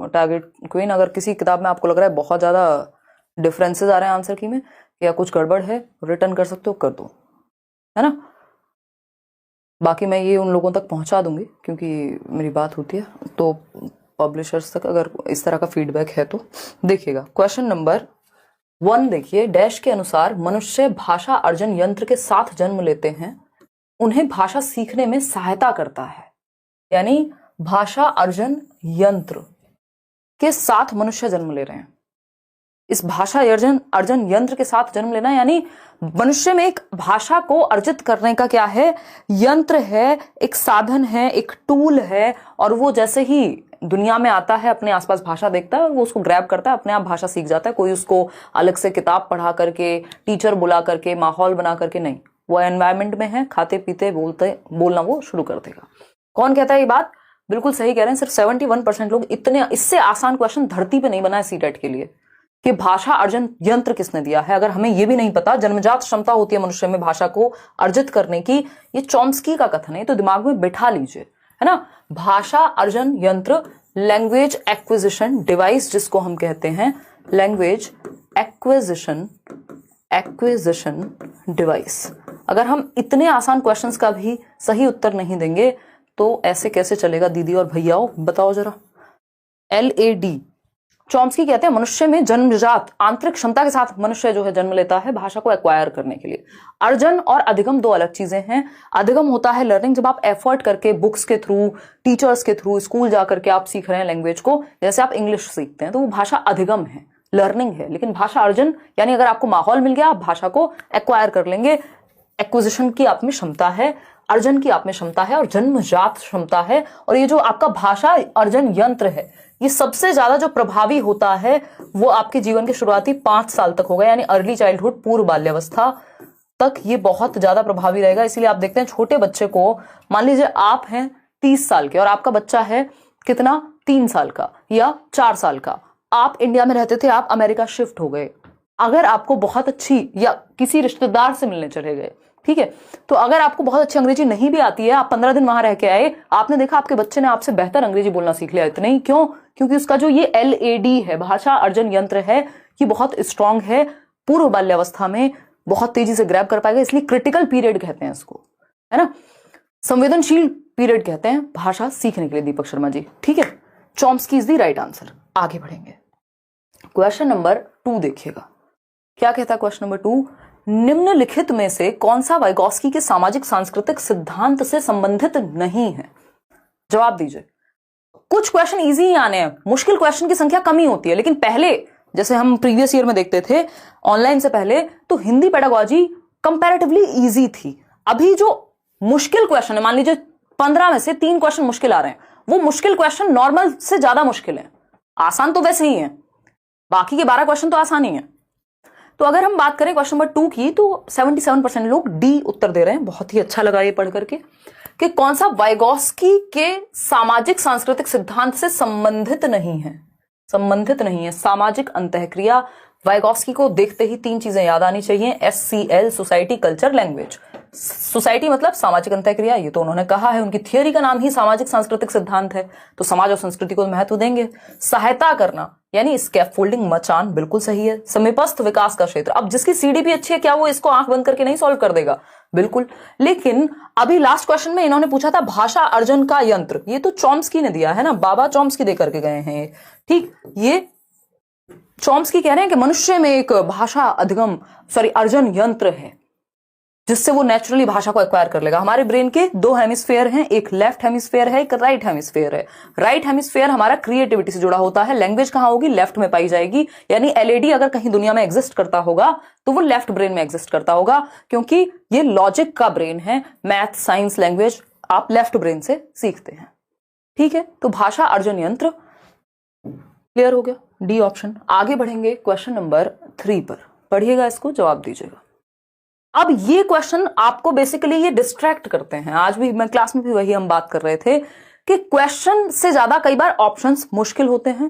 Target queen, अगर किसी किताब में आपको लग रहा है बहुत ज़्यादा डिफरेंसेस आ रहे हैं आंसर की में या कुछ गड़बड़ है, रिटर्न कर सकते हो, कर दो, है ना। बाकी मैं ये उन लोगों तक पहुंचा दूंगी क्योंकि मेरी बात होती है, तो पब्लिशर्स तक अगर इस तरह का फीडबैक है तो देखिएगा। क्वेश्चन नंबर 1 देखिए, डैश के अनुसार मनुष्य भाषा अर्जन यंत्र के साथ जन्म लेते हैं, उन्हें भाषा सीखने में सहायता करता है। यानी भाषा अर्जन यंत्र के साथ मनुष्य जन्म ले रहे हैं। इस भाषा अर्जन यंत्र के साथ जन्म लेना यानी मनुष्य में एक भाषा को अर्जित करने का क्या है, यंत्र है, एक साधन है, एक टूल है, और वो जैसे ही दुनिया में आता है, अपने आसपास भाषा देखता है, वो उसको ग्रैब करता है, अपने आप भाषा सीख जाता है। कोई उसको अलग से किताब पढ़ा करके, टीचर बुला करके, माहौल बना करके नहीं, वो एनवायरमेंट में है, खाते पीते बोलना वो शुरू कर देगा। कौन कहता है ये बात? बिल्कुल सही कह रहे हैं, सिर्फ 71% लोग। इतने इससे आसान क्वेश्चन धरती पे नहीं बना है सीटेट के लिए कि भाषा अर्जन यंत्र किसने दिया है। अगर हमें यह भी नहीं पता, जन्मजात क्षमता होती है मनुष्य में भाषा को अर्जित करने की, ये चॉम्स्की का कथन है, तो दिमाग में बिठा लीजिए, है ना। भाषा अर्जन यंत्र, लैंग्वेज एक्विजिशन डिवाइस जिसको हम कहते हैं, लैंग्वेज एक्विजिशन डिवाइस। अगर हम इतने आसान क्वेश्चंस का भी सही उत्तर नहीं देंगे तो ऐसे कैसे चलेगा दीदी और भैयाओ, बताओ जरा। LAD, चॉम्स्की कहते हैं मनुष्य में जन्मजात आंतरिक क्षमता के साथ मनुष्य जो है जन्म लेता है भाषा को एक्वायर करने के लिए। अर्जन और अधिगम दो अलग चीजें हैं। अधिगम होता है लर्निंग, जब आप एफर्ट करके बुक्स के थ्रू, टीचर्स के थ्रू, स्कूल जाकर के आप सीख रहे हैं लैंग्वेज को, जैसे आप इंग्लिश सीखते हैं, तो वो भाषा अधिगम है, लर्निंग है। लेकिन भाषा अर्जन यानी अगर आपको माहौल मिल गया, आप भाषा को एक्वायर कर लेंगे। एक्विजिशन की आप में क्षमता है, अर्जन की आप में क्षमता है, और जन्मजात क्षमता है। और ये जो आपका भाषा अर्जन यंत्र है, ये सबसे ज्यादा जो प्रभावी होता है वो आपके जीवन के शुरुआती 5 साल तक होगा, यानी अर्ली चाइल्डहुड, पूर्व बाल्यावस्था तक ये बहुत ज्यादा प्रभावी रहेगा। इसलिए आप देखते हैं छोटे बच्चे को, मान लीजिए आप हैं 30 साल के और आपका बच्चा है कितना, 3 साल का या 4 साल का। आप इंडिया में रहते थे, आप अमेरिका शिफ्ट हो गए, अगर आपको बहुत अच्छी, या किसी रिश्तेदार से मिलने चले गए, ठीक है, तो अगर आपको बहुत अच्छी अंग्रेजी नहीं भी आती है, आप 15 दिन वहां रह के आए, आपने देखा आपके बच्चे ने आपसे बेहतर अंग्रेजी बोलना सीख लिया। इतना ही क्यों? क्योंकि उसका जो ये LAD है, भाषा अर्जन यंत्र है, ये बहुत स्ट्रांग है, पूर्व बाल्यावस्था में बहुत तेजी से ग्रैब कर पाएगा। इसलिए क्रिटिकल पीरियड कहते हैं इसको, है ना, संवेदनशील पीरियड कहते हैं भाषा सीखने के लिए। दीपक शर्मा जी, ठीक है, Chomsky is the right answer. आगे बढ़ेंगे, क्वेश्चन नंबर 2 देखिएगा, क्या कहता है क्वेश्चन नंबर 2, निम्नलिखित में से कौन सा वाइगॉस्की के सामाजिक सांस्कृतिक सिद्धांत से संबंधित नहीं है? जवाब दीजिए। कुछ क्वेश्चन इजी ही आने हैं, मुश्किल क्वेश्चन की संख्या कम ही होती है। लेकिन पहले, जैसे हम प्रीवियस ईयर में देखते थे ऑनलाइन से पहले, तो हिंदी पेडागोजी कंपैरेटिवली इजी थी। अभी जो मुश्किल क्वेश्चन है, मान लीजिए 15 में से 3 क्वेश्चन मुश्किल आ रहे हैं, वो मुश्किल क्वेश्चन नॉर्मल से ज्यादा मुश्किल है। आसान तो वैसे ही है, बाकी के 12 क्वेश्चन तो आसान ही है। तो अगर हम बात करें क्वेश्चन नंबर 2 की, तो 77% लोग डी उत्तर दे रहे हैं। बहुत ही अच्छा लगा ये पढ़ करके कि कौन सा वाइगॉस्की के सामाजिक सांस्कृतिक सिद्धांत से संबंधित नहीं है। संबंधित नहीं है, सामाजिक अंतःक्रिया। वाइगॉस्की को देखते ही 3 चीजें याद आनी चाहिए, SCL, society, culture, language. Society मतलब सामाजिक अंतःक्रिया, ये तो उन्होंने कहा है, उनकी थियोरी का नाम ही सामाजिक सांस्कृतिक सिद्धांत है, तो समाज और संस्कृति को महत्व देंगे। सहायता करना यानी स्कैफोल्डिंग, मचान, बिल्कुल सही है। समीपस्थ विकास का क्षेत्र, अब जिसकी CDP अच्छी है, क्या वो इसको आंख बंद करके नहीं सॉल्व कर देगा? बिल्कुल। लेकिन अभी लास्ट क्वेश्चन में इन्होंने पूछा था भाषा अर्जन का यंत्र, ये तो चॉम्स्की ने दिया है ना, बाबा चॉम्स्की दे करके गए हैं, ठीक। ये चॉम्स्की कह रहे हैं कि मनुष्य में एक भाषा अर्जन यंत्र है जिससे वो नेचुरली भाषा को एक्वायर कर लेगा। हमारे ब्रेन के 2 हेमिस्फेयर हैं, एक लेफ्ट हेमिस्फेयर है, एक राइट हेमिस्फेयर है। राइट हेमिस्फेयर हमारा क्रिएटिविटी से जुड़ा होता है। लैंग्वेज कहां होगी? लेफ्ट में पाई जाएगी। यानी LAD अगर कहीं दुनिया में एग्जिस्ट करता होगा तो वो लेफ्ट ब्रेन में एग्जिस्ट करता होगा, क्योंकि ये लॉजिक का ब्रेन है। मैथ, साइंस, लैंग्वेज आप लेफ्ट ब्रेन से सीखते हैं, ठीक है। तो भाषा अर्जन यंत्र क्लियर हो गया, डी ऑप्शन। आगे बढ़ेंगे क्वेश्चन नंबर 3 पर, पढ़िएगा इसको, जवाब दीजिएगा। अब ये क्वेश्चन आपको बेसिकली ये डिस्ट्रैक्ट करते हैं। आज भी मैं क्लास में भी वही हम बात कर रहे थे कि क्वेश्चन से ज्यादा कई बार ऑप्शंस मुश्किल होते हैं,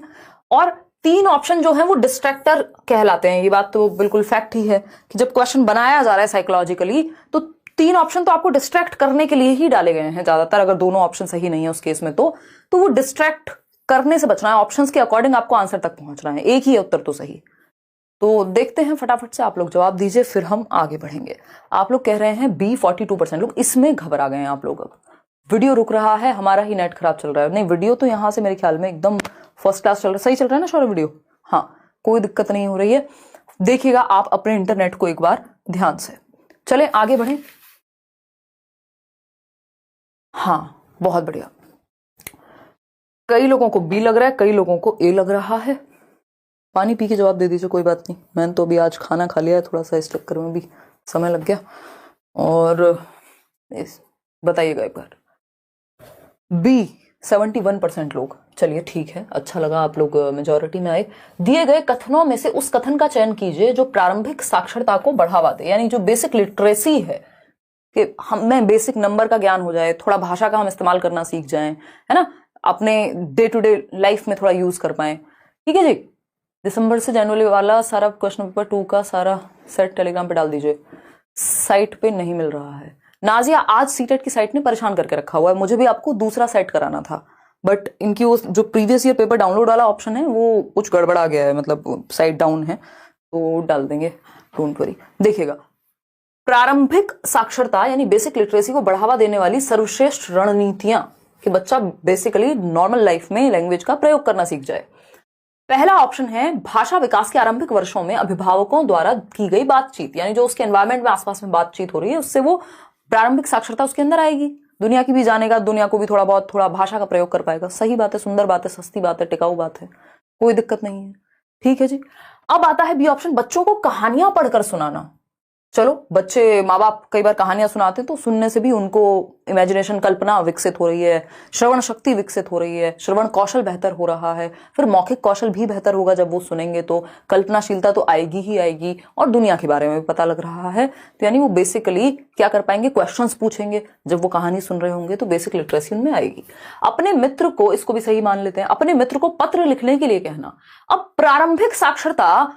और 3 ऑप्शन जो है वो डिस्ट्रैक्टर कहलाते हैं। ये बात तो बिल्कुल फैक्ट ही है कि जब क्वेश्चन बनाया जा रहा है साइकोलॉजिकली, तो 3 ऑप्शन तो आपको डिस्ट्रैक्ट करने के लिए ही डाले गए हैं ज्यादातर। अगर दोनों ऑप्शन सही नहीं है उस केस में तो वो डिस्ट्रैक्ट करने से बचना है, ऑप्शंस के अकॉर्डिंग आपको आंसर तक पहुंचना है, एक ही है उत्तर तो सही। तो देखते हैं फटाफट से, आप लोग जवाब दीजिए फिर हम आगे बढ़ेंगे। आप लोग कह रहे हैं बी 42% लोग, इसमें घबरा गए हैं आप लोग। अब वीडियो रुक रहा है, हमारा ही नेट खराब चल रहा है। नहीं, वीडियो तो यहाँ से मेरे ख्याल में एकदम फर्स्ट क्लास चल रहा है, सही चल रहा है ना शौर्य वीडियो? हाँ, कोई दिक्कत नहीं हो रही है। देखिएगा आप अपने इंटरनेट को एक बार ध्यान से। चले आगे बढ़े। हाँ, बहुत बढ़िया। कई लोगों को बी लग रहा है, कई लोगों को ए लग रहा है। पानी पी के जवाब दे दीजिए, कोई बात नहीं। मैंने तो अभी आज खाना खा लिया है, थोड़ा सा इस चक्कर में भी समय लग गया। और बताइएगा एक बार। बी 71% लोग। चलिए ठीक है, अच्छा लगा आप लोग मेजॉरिटी में आए। दिए गए कथनों में से उस कथन का चयन कीजिए जो प्रारंभिक साक्षरता को बढ़ावा दे, यानी जो बेसिक लिटरेसी है, कि हमें बेसिक नंबर का ज्ञान हो जाए, थोड़ा भाषा का हम इस्तेमाल करना सीख जाएं, है ना, अपने डे टू डे लाइफ में थोड़ा यूज कर पाए। ठीक है जी। दिसंबर से जनवरी वाला सारा क्वेश्चन पेपर 2 का सारा सेट टेलीग्राम पे डाल दीजिए। साइट पे नहीं मिल रहा है। नाजिया, आज सीटेट की साइट ने परेशान करके रखा हुआ है, मुझे भी आपको दूसरा सेट कराना था, बट इनकी वो जो प्रीवियस ईयर पेपर डाउनलोड वाला ऑप्शन है वो कुछ गड़बड़ा गया है, मतलब साइट डाउन है, तो डाल देंगे, डोंट वरी। देखिएगा, प्रारंभिक साक्षरता यानी बेसिक लिटरेसी को बढ़ावा देने वाली सर्वश्रेष्ठ रणनीतियां कि बच्चा बेसिकली नॉर्मल लाइफ में लैंग्वेज का प्रयोग करना सीख जाए। पहला ऑप्शन है भाषा विकास के आरंभिक वर्षों में अभिभावकों द्वारा की गई बातचीत, यानी जो उसके एनवायरमेंट में आसपास में बातचीत हो रही है उससे वो प्रारंभिक साक्षरता उसके अंदर आएगी, दुनिया की भी जानेगा, दुनिया को भी थोड़ा बहुत थोड़ा भाषा का प्रयोग कर पाएगा। सही बात है, सुंदर बात है, सस्ती बात है, टिकाऊ बात है, कोई दिक्कत नहीं है। ठीक है जी। अब आता है बी ऑप्शन, बच्चों को कहानियां पढ़कर सुनाना। चलो, बच्चे, माँ बाप कई बार कहानियां सुनाते हैं तो सुनने से भी उनको इमेजिनेशन, कल्पना विकसित हो रही है, श्रवण शक्ति विकसित हो रही है, श्रवण कौशल बेहतर हो रहा है, फिर मौखिक कौशल भी बेहतर होगा जब वो सुनेंगे, तो कल्पनाशीलता तो आएगी ही आएगी, और दुनिया के बारे में भी पता लग रहा है। तो यानी वो बेसिकली क्या कर पाएंगे, क्वेश्चंस पूछेंगे जब वो कहानी सुन रहे होंगे, तो बेसिक लिटरेसी उनमें आएगी। अपने मित्र को, इसको भी सही मान लेते हैं, अपने मित्र को पत्र लिखने के लिए कहना। अब प्रारंभिक साक्षरता,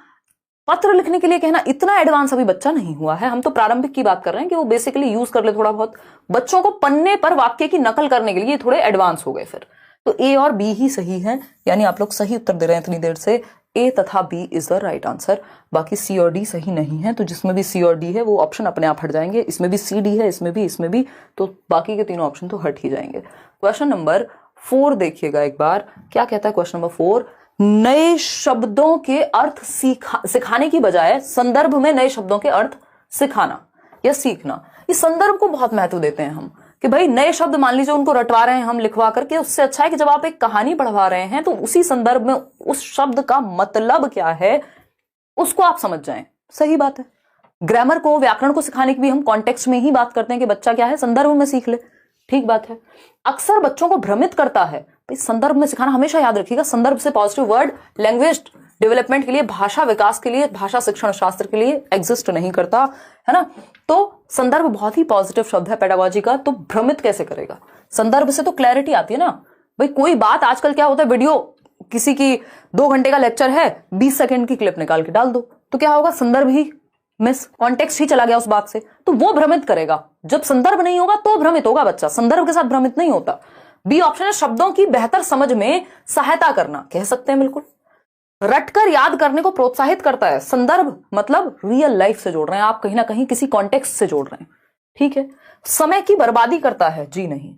पत्र लिखने के लिए कहना, इतना एडवांस अभी बच्चा नहीं हुआ है, हम तो प्रारंभिक की बात कर रहे हैं कि वो बेसिकली यूज कर ले थोड़ा बहुत। बच्चों को पन्ने पर वाक्य की नकल करने के लिए थोड़े एडवांस हो गए फिर। तो ए और बी ही सही है, यानी आप लोग सही उत्तर दे रहे हैं इतनी देर से। ए तथा B is the right answer. बाकी सी और डी सही नहीं है, तो जिसमें भी सी और डी है वो ऑप्शन अपने आप हट जाएंगे। इसमें भी सी डी है, इसमें भी, तो बाकी के तीनों ऑप्शन तो हट ही जाएंगे। क्वेश्चन नंबर 4 देखिएगा एक बार, क्या कहता है क्वेश्चन नंबर 4। नए शब्दों के अर्थ सिखाने की बजाय संदर्भ में नए शब्दों के अर्थ सिखाना या सीखना। इस संदर्भ को बहुत महत्व देते हैं हम, कि भाई नए शब्द मान लीजिए उनको रटवा रहे हैं हम लिखवा करके, उससे अच्छा है कि जब आप एक कहानी पढ़वा रहे हैं तो उसी संदर्भ में उस शब्द का मतलब क्या है उसको आप समझ जाएं। सही बात है। ग्रामर को, व्याकरण को सिखाने की भी हम कॉन्टेक्स्ट में ही बात करते हैं कि बच्चा क्या है, संदर्भ में सीख ले। ठीक बात है। अक्सर बच्चों को भ्रमित करता है, संदर्भ में सिखाना। हमेशा याद रखिएगा, संदर्भ से पॉजिटिव वर्ड लैंग्वेज डेवलपमेंट के लिए, भाषा विकास के लिए, भाषा शिक्षण शास्त्र के लिए एग्जिस्ट नहीं करता है ना। तो संदर्भ बहुत ही पॉजिटिव शब्द है पेडागोजी का, तो भ्रमित कैसे करेगा। संदर्भ से तो क्लैरिटी आती है ना भाई। कोई बात आजकल क्या होता है, वीडियो किसी की 2 घंटे का लेक्चर है, 20 सेकंड की क्लिप निकाल के डाल दो, तो क्या होगा, संदर्भ ही मिस, कॉन्टेक्स्ट ही चला गया उस बात से, तो वो भ्रमित करेगा। जब संदर्भ नहीं होगा तो भ्रमित होगा बच्चा, संदर्भ के साथ भ्रमित नहीं होता। बी ऑप्शन है शब्दों की बेहतर समझ में सहायता करना, कह सकते हैं बिल्कुल। रटकर याद करने को प्रोत्साहित करता है। संदर्भ मतलब रियल लाइफ से जोड़ रहे हैं आप, कहीं ना कहीं किसी कॉन्टेक्स्ट से जोड़ रहे हैं। ठीक है। समय की बर्बादी करता है, जी नहीं।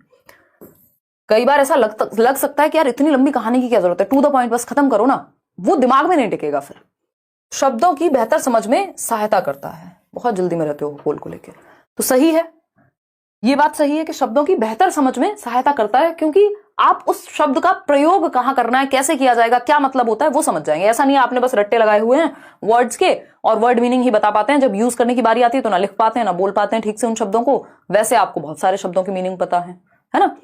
कई बार ऐसा लग सकता है कि यार इतनी लंबी कहानी की क्या जरूरत है, टू द पॉइंट बस खत्म करो ना, वो दिमाग में नहीं टिकेगा फिर। शब्दों की बेहतर समझ में सहायता करता है। बहुत जल्दी में रहते हो पोल को लेकर, तो सही है, ये बात सही है कि शब्दों की बेहतर समझ में सहायता करता है, क्योंकि आप उस शब्द का प्रयोग कहां करना है, कैसे किया जाएगा, क्या मतलब होता है वो समझ जाएंगे। ऐसा नहीं है आपने बस रट्टे लगाए हुए हैं वर्ड्स के और वर्ड मीनिंग ही बता पाते हैं, जब यूज करने की बारी आती है तो ना लिख पाते हैं ना बोल पाते हैं ठीक से उन शब्दों को। वैसे आपको बहुत सारे शब्दों की मीनिंग पता है ना।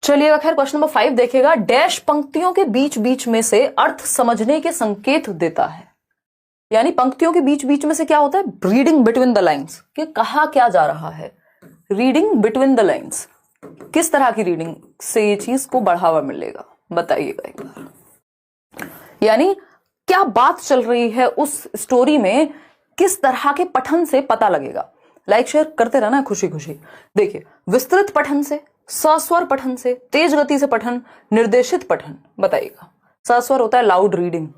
चलिएगा, खैर क्वेश्चन नंबर 5 देखेगा। डैश पंक्तियों के बीच बीच में से अर्थ समझने के संकेत देता है, यानी पंक्तियों के बीच बीच में से क्या होता है, रीडिंग बिटवीन द लाइन्स, कि कहा क्या जा रहा है। रीडिंग बिटवीन द लाइन्स, किस तरह की रीडिंग से ये चीज को बढ़ावा मिलेगा, बताइएगा एक बार। यानी क्या बात चल रही है उस स्टोरी में, किस तरह के पठन से पता लगेगा। लाइक शेयर करते रहना खुशी खुशी। देखिए, विस्तृत पठन से, सस्वर पठन से, तेज गति से पठन, निर्देशित पठन बताइएगा। सस्वर होता है लाउड रीडिंग,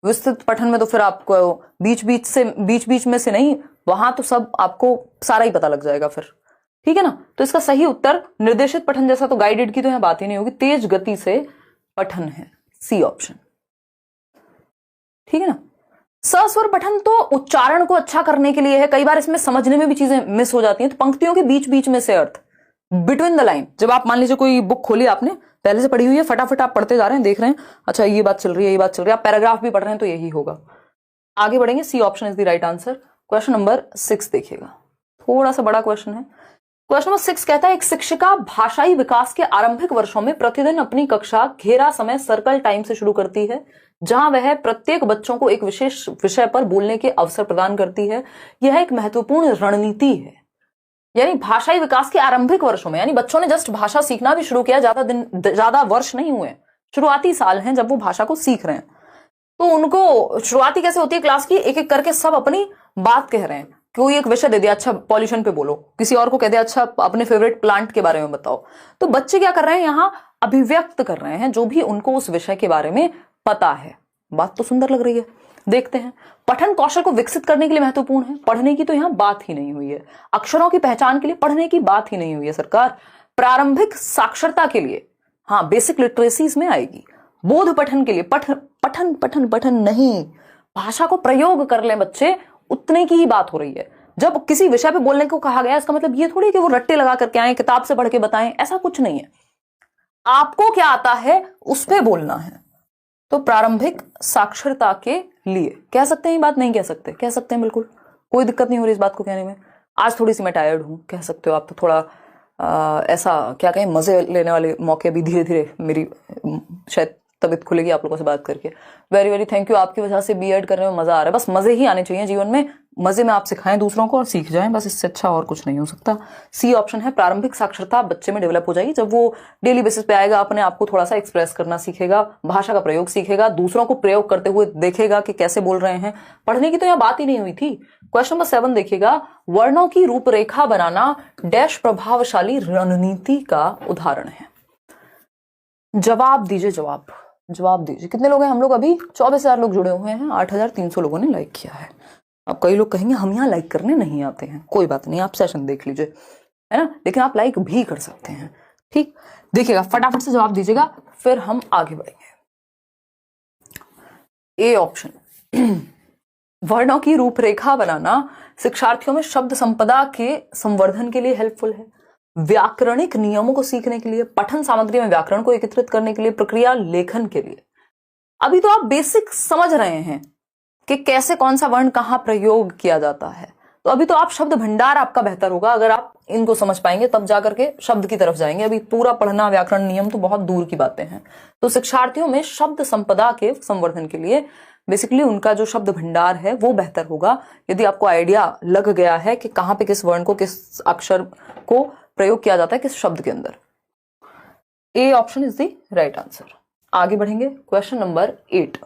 विस्तृत पठन में तो फिर आपको बीच बीच में से नहीं, वहां तो सब आपको सारा ही पता लग जाएगा फिर, ठीक है ना। तो इसका सही उत्तर निर्देशित पठन जैसा तो गाइडेड की तो यहां बात ही नहीं होगी, तेज गति से पठन है, सी ऑप्शन, ठीक है ना। सस्वर पठन तो उच्चारण को अच्छा करने के लिए है, कई बार इसमें समझने में भी चीजें मिस हो जाती हैं, तो पंक्तियों के बीच बीच में से अर्थ, बिटवीन द लाइन, जब आप मान लीजिए कोई बुक खोली आपने पहले से पढ़ी हुई है, फटाफट आप पढ़ते जा रहे हैं, देख रहे हैं अच्छा ये बात चल रही है, ये बात चल रही है, आप पैराग्राफ भी पढ़ रहे हैं तो यही होगा। आगे बढ़ेंगे, C option is the right answer. Question number 6 देखिएगा, थोड़ा सा बड़ा क्वेश्चन है। क्वेश्चन नंबर 6 कहता है एक शिक्षिका भाषाई विकास के आरंभिक वर्षों में प्रतिदिन अपनी कक्षा घेरा समय सर्कल टाइम से शुरू करती है, जहां वह प्रत्येक बच्चों को एक विशेष विषय पर बोलने के अवसर प्रदान करती है। यह एक महत्वपूर्ण रणनीति है। यानी भाषाई विकास के आरंभिक वर्षों में, यानी बच्चों ने जस्ट भाषा सीखना भी शुरू किया, ज्यादा वर्ष नहीं हुए, शुरुआती साल हैं जब वो भाषा को सीख रहे हैं, तो उनको शुरुआती कैसे होती है क्लास की, एक एक करके सब अपनी बात कह रहे हैं। कोई एक विषय दे दिया, अच्छा पॉल्यूशन पे बोलो, किसी और को कह दिया अच्छा अपने फेवरेट प्लांट के बारे में बताओ। तो बच्चे क्या कर रहे हैं, यहाँ अभिव्यक्त कर रहे हैं जो भी उनको उस विषय के बारे में पता है। बात तो सुंदर लग रही है, देखते हैं। पठन कौशल को विकसित करने के लिए महत्वपूर्ण है, पढ़ने की तो यहां बात ही नहीं हुई है। अक्षरों की पहचान के लिए पढ़ने की बात ही नहीं हुई है सरकार। प्रारंभिक साक्षरता के लिए, हाँ बेसिक लिटरेसी इसमें आएगी। बोध पठन के लिए पठन पठन पठन नहीं, भाषा को प्रयोग कर ले बच्चे, उतने की ही बात हो रही है। जब किसी विषय पे बोलने को कहा गया, इसका मतलब ये थोड़ी कि वो रट्टे लगा करके आए, किताब से पढ़ के बताएं, ऐसा कुछ नहीं है। आपको क्या आता है उस पर बोलना है। तो प्रारंभिक साक्षरता के लिए कह सकते हैं, ये बात नहीं कह सकते, कह सकते हैं, बिल्कुल कोई दिक्कत नहीं हो रही इस बात को कहने में। आज थोड़ी सी मैं टायर्ड हूं, कह सकते हो आप, तो थोड़ा ऐसा क्या कहें, मजे लेने वाले मौके भी धीरे धीरे मेरी शायद तबीयत खुलेगी आप लोगों से बात करके। वेरी वेरी थैंक यू, आपकी वजह से बीएड करने में मजा आ रहा है। बस मजे ही आने चाहिए जीवन में, मजे में आप सिखाएं दूसरों को और सीख जाएं, बस इससे अच्छा और कुछ नहीं हो सकता। सी ऑप्शन है, प्रारंभिक साक्षरता बच्चे में डेवलप हो जाएगी जब वो डेली बेसिस पे आएगा, अपने आप को थोड़ा सा एक्सप्रेस करना सीखेगा, भाषा का प्रयोग सीखेगा, दूसरों को प्रयोग करते हुए देखेगा कि कैसे बोल रहे हैं। पढ़ने की तो यहाँ बात ही नहीं हुई थी। क्वेश्चन नंबर 7 देखिएगा, वर्णों की रूपरेखा बनाना डैश प्रभावशाली रणनीति का उदाहरण है। जवाब दीजिए, जवाब दीजिए। कितने लोग हैं हम लोग, अभी 24,000 लोग जुड़े हुए हैं, 8,300 लोगों ने लाइक किया है। अब कई लोग कहेंगे हम यहाँ लाइक करने नहीं आते हैं, कोई बात नहीं, आप सेशन देख लीजिए, है ना, लेकिन आप लाइक भी कर सकते हैं। ठीक, देखिएगा फटाफट से जवाब दीजिएगा, फिर हम आगे बढ़ेंगे। ए ऑप्शन, वर्णों की रूपरेखा बनाना शिक्षार्थियों में शब्द संपदा के संवर्धन के लिए हेल्पफुल है, व्याकरणिक नियमों को सीखने के लिए, पठन सामग्री में व्याकरण को एकत्रित करने के लिए, प्रक्रिया लेखन के लिए। अभी तो आप बेसिक समझ रहे हैं कि कैसे कौन सा वर्ण कहां प्रयोग किया जाता है, तो अभी तो आप शब्द भंडार आपका बेहतर होगा। अगर आप इनको समझ पाएंगे तब जाकर के शब्द की तरफ जाएंगे। अभी पूरा पढ़ना व्याकरण नियम तो बहुत दूर की बातें हैं। तो शिक्षार्थियों में शब्द संपदा के संवर्धन के लिए बेसिकली उनका जो शब्द भंडार है वो बेहतर होगा, यदि आपको आइडिया लग गया है कि कहां पे किस वर्ण को, किस अक्षर को प्रयोग किया जाता है किस शब्द के अंदर। A option is the right answer. आगे बढ़ेंगे, क्वेश्चन नंबर 8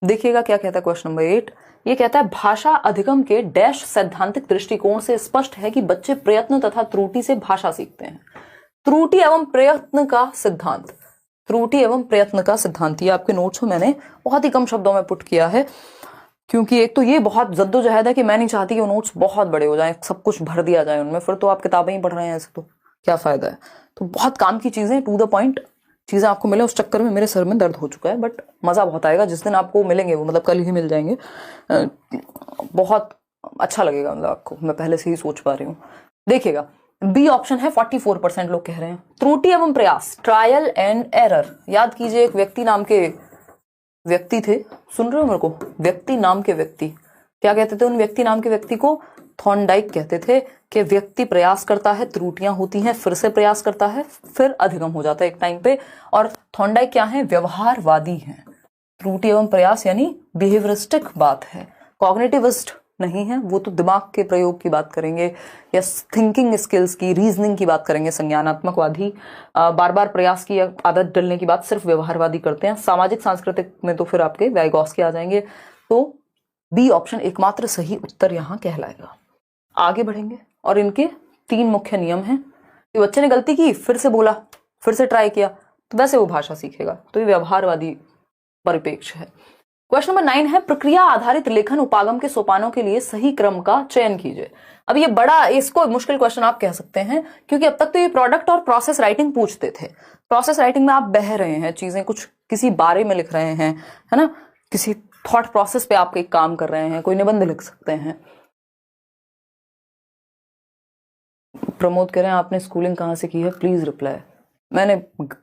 देखिएगा क्या कहता है। क्वेश्चन नंबर 8 ये कहता है भाषा अधिगम के डैश सैद्धांतिक दृष्टिकोण से स्पष्ट है कि बच्चे प्रयत्न तथा त्रुटि से भाषा सीखते हैं। त्रुटि एवं प्रयत्न का सिद्धांत, त्रुटि एवं प्रयत्न का सिद्धांत, ये आपके नोट्स में मैंने बहुत ही कम शब्दों में पुट किया है, क्योंकि एक तो ये बहुत जद्दोजहद है कि मैं नहीं चाहती कि वो नोट्स बहुत बड़े हो जाएं, सब कुछ भर दिया जाए उनमें, फिर तो आप किताबें ही पढ़ रहे हैं ऐसे तो क्या फायदा है। तो बहुत काम की चीजें, टू द पॉइंट चीजें आपको मिले, उस चक्कर में मेरे सर में दर्द हो चुका है। बट मजा बहुत आएगा जिस दिन आपको मिलेंगे, वो मतलब कल ही मिल जाएंगे, बहुत अच्छा लगेगा, मतलब आपको मैं पहले से ही सोच पा रही हूँ। देखिएगा बी ऑप्शन है, 44% लोग कह रहे हैं। त्रुटि एवं प्रयास, ट्रायल एंड एरर। याद कीजिए एक व्यक्ति नाम के व्यक्ति थे, सुन रहे हो मेरे को, व्यक्ति नाम के व्यक्ति, क्या कहते थे उन व्यक्ति नाम के व्यक्ति को? थॉर्नडाइक कहते थे कि व्यक्ति प्रयास करता है, त्रुटियां होती हैं, फिर से प्रयास करता है, फिर अधिगम हो जाता है एक टाइम पे। और थॉर्नडाइक क्या है? व्यवहारवादी हैं। त्रुटि एवं प्रयास यानी बिहेवियरिस्टिक बात है, कॉग्निटिविस्ट नहीं है, वो तो दिमाग के प्रयोग की बात करेंगे या थिंकिंग स्किल्स की, रीजनिंग की बात करेंगे। संज्ञानात्मकवादी बार बार प्रयास की आदत डलने की बात सिर्फ व्यवहारवादी करते हैं। सामाजिक सांस्कृतिक में तो फिर आपके वाइगॉस्की आ जाएंगे। तो बी ऑप्शन एकमात्र सही उत्तर यहां कहलाएगा। आगे बढ़ेंगे और इनके 3 मुख्य नियम हैं। कि बच्चे ने गलती की, फिर से बोला, फिर से ट्राई किया, तो वैसे वो भाषा सीखेगा। तो ये व्यवहारवादी परिप्रेक्ष्य है। क्वेश्चन नंबर 9 है प्रक्रिया आधारित लेखन उपागम के सोपानों के लिए सही क्रम का चयन कीजिए। अब ये बड़ा, इसको मुश्किल क्वेश्चन आप कह सकते हैं, क्योंकि अब तक तो ये प्रोडक्ट और प्रोसेस राइटिंग पूछते थे। प्रोसेस राइटिंग में आप बह रहे हैं, चीजें कुछ किसी बारे में लिख रहे हैं, है ना, किसी थॉट प्रोसेस पे आप एक काम कर रहे हैं, कोई निबंध लिख सकते हैं। प्रमोद कह रहे हैं आपने स्कूलिंग कहाँ से की है, प्लीज रिप्लाई। मैंने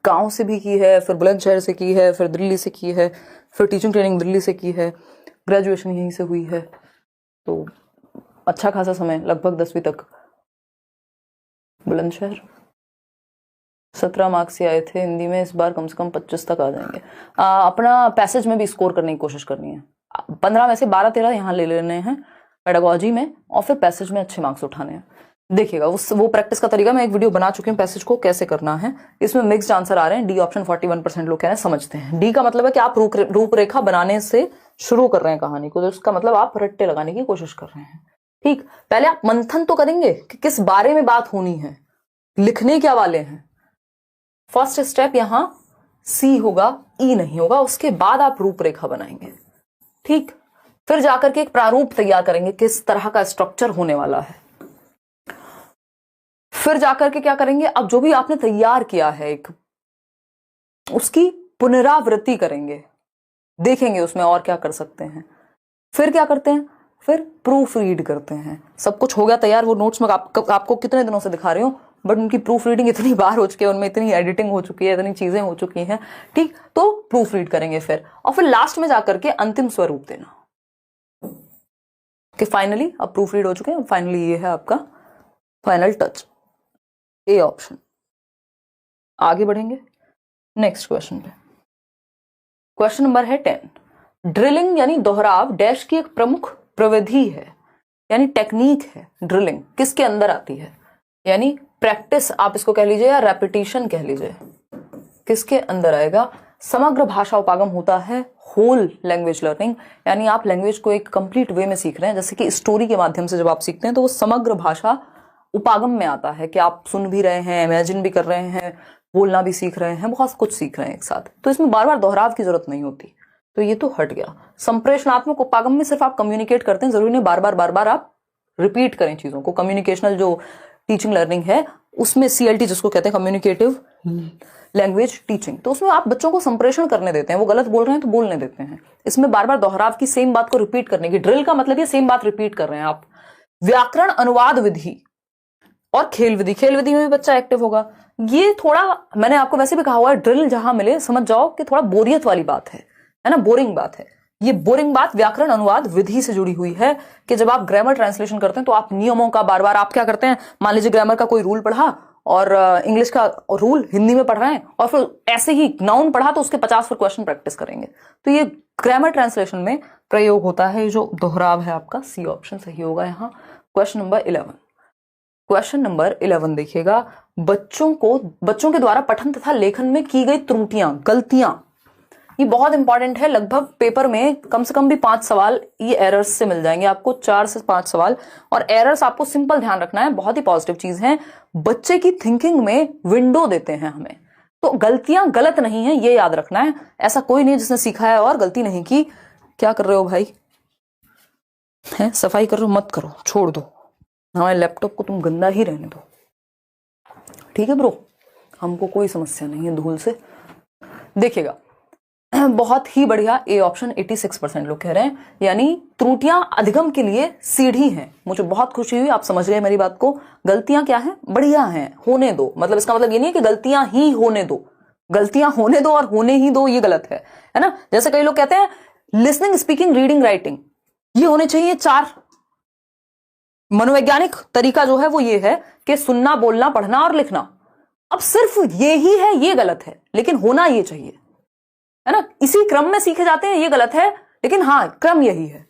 गांव से भी की है, फिर बुलंदशहर से की है, फिर दिल्ली से की है, फिर टीचिंग ट्रेनिंग दिल्ली से की है, ग्रेजुएशन यहीं से हुई है, तो अच्छा खासा समय, लगभग 10वीं तक बुलंदशहर। 17 मार्क्स से आए थे हिंदी में, इस बार कम से कम 25 तक आ जाएंगे। अपना पैसेज में भी स्कोर करने की कोशिश करनी है। 15 में से 12-13 यहाँ ले लेने हैं पेडागोजी में, और फिर पैसेज में अच्छे मार्क्स उठाने हैं। देखिएगा वो प्रैक्टिस का तरीका मैं एक वीडियो बना चुकी हूँ, पैसेज को कैसे करना है। इसमें मिक्स्ड आंसर आ रहे हैं। डी ऑप्शन 41% लोग कह रहे हैं समझते हैं। डी का मतलब है कि आप रूपरेखा बनाने से शुरू कर रहे हैं कहानी को, तो उसका मतलब आप रट्टे लगाने की कोशिश कर रहे हैं। ठीक, पहले आप मंथन तो करेंगे कि किस बारे में बात होनी है, लिखने क्या वाले हैं। फर्स्ट स्टेप यहां सी होगा, ई नहीं होगा। उसके बाद आप रूपरेखा बनाएंगे। ठीक, फिर जाकर के एक प्रारूप तैयार करेंगे, किस तरह का स्ट्रक्चर होने वाला है। फिर जाकर के क्या करेंगे, अब जो भी आपने तैयार किया है एक, उसकी पुनरावृत्ति करेंगे, देखेंगे उसमें और क्या कर सकते हैं। फिर क्या करते हैं, फिर प्रूफ रीड करते हैं। सब कुछ हो गया तैयार, वो नोट्स में आपको कितने दिनों से दिखा रही हूं, बट उनकी प्रूफ रीडिंग इतनी बार हो चुकी है, उनमें इतनी एडिटिंग हो चुकी है, इतनी चीजें हो चुकी हैं। ठीक, तो प्रूफ रीड करेंगे फिर, और फिर लास्ट में जाकर के अंतिम स्वरूप देना कि फाइनली अब प्रूफ रीड हो चुके हैं, फाइनली ये है आपका फाइनल टच, ए ऑप्शन। आगे बढ़ेंगे नेक्स्ट क्वेश्चन पे। क्वेश्चन नंबर है 10। ड्रिलिंग यानी दोहराव डैश की एक प्रमुख प्रविधि है, यानी टेक्निक है। ड्रिलिंग किसके अंदर आती है, यानी प्रैक्टिस आप इसको कह लीजिए या रेपिटेशन कह लीजिए, किसके अंदर आएगा। समग्र भाषा उपागम होता है होल लैंग्वेज लर्निंग, यानी आप लैंग्वेज को एक कंप्लीट वे में सीख रहे हैं। जैसे कि स्टोरी के माध्यम से जब आप सीखते हैं तो वो समग्र भाषा उपागम में आता है कि आप सुन भी रहे हैं, इमेजिन भी कर रहे हैं, बोलना भी सीख रहे हैं, बहुत कुछ सीख रहे हैं एक साथ। तो इसमें बार बार दोहराव की जरूरत नहीं होती, तो ये तो हट गया। संप्रेषणात्मक उपागम में सिर्फ आप कम्युनिकेट करते हैं, जरूरी नहीं बार बार आप रिपीट करें चीजों को। कम्युनिकेशनल जो टीचिंग लर्निंग है उसमें CLT जिसको कहते हैं कम्युनिकेटिव लैंग्वेज टीचिंग, तो उसमें आप बच्चों को संप्रेषण करने देते हैं, वो गलत बोल रहे हैं तो बोलने देते हैं। इसमें बार बार दोहराव की, सेम बात को रिपीट करने की, ड्रिल का मतलब ये सेम बात रिपीट कर रहे हैं आप। व्याकरण अनुवाद विधि और खेल विधि, खेल विधि में भी बच्चा एक्टिव होगा। ये थोड़ा मैंने आपको वैसे भी कहा हुआ है, ड्रिल जहां मिले समझ जाओ कि थोड़ा बोरियत वाली बात है ना, बोरिंग बात है। ये बोरिंग बात व्याकरण अनुवाद विधि से जुड़ी हुई है कि जब आप ग्रामर ट्रांसलेशन करते हैं तो आप नियमों का बार बार आप क्या करते हैं, मान लीजिए ग्रामर का कोई रूल पढ़ा और इंग्लिश का रूल हिंदी में पढ़ रहे हैं, और फिर ऐसे ही नाउन पढ़ा तो उसके 50 फिर क्वेश्चन प्रैक्टिस करेंगे। तो ये ग्रामर ट्रांसलेशन में प्रयोग होता है। जो दोहराव है आपका सी ऑप्शन सही होगा यहाँ। Question number 11। क्वेश्चन नंबर 11 देखिएगा, बच्चों के द्वारा पठन तथा लेखन में की गई त्रुटियां, गलतियां, ये बहुत इंपॉर्टेंट है। लगभग पेपर में कम से कम भी 5 सवाल ये एरर्स से मिल जाएंगे आपको, 4 से 5 सवाल। और एरर्स आपको सिंपल ध्यान रखना है, बहुत ही पॉजिटिव चीज है। बच्चे की थिंकिंग में विंडो देते हैं हमें, तो गलतियां गलत नहीं है ये याद रखना है। ऐसा कोई नहीं जिसने सीखा है और गलती नहीं की। क्या कर रहे हो भाई, है सफाई कर रहे हो, मत करो, छोड़ दो, हमारे लैपटॉप को तुम गंदा ही रहने दो, ठीक है ब्रो, हमको कोई समस्या नहीं है धूल से। देखिएगा बहुत ही बढ़िया, ए ऑप्शन 86% लोग कह रहे हैं, यानी त्रुटियां अधिगम के लिए सीढ़ी हैं। मुझे बहुत खुशी हुई, आप समझ गए मेरी बात को। गलतियां क्या है, बढ़िया हैं, होने दो। मतलब इसका मतलब ये नहीं है कि गलतियां ही होने दो, गलतियां होने दो और होने ही दो, ये गलत है ना। जैसे कई लोग कहते हैं लिसनिंग, स्पीकिंग, रीडिंग, राइटिंग ये होने चाहिए 4। मनोवैज्ञानिक तरीका जो है वो ये है कि सुनना, बोलना, पढ़ना और लिखना। अब सिर्फ ये ही है, ये गलत है, लेकिन होना ये चाहिए, है ना। इसी क्रम में सीखे जाते हैं, ये गलत है, लेकिन हाँ क्रम यही है।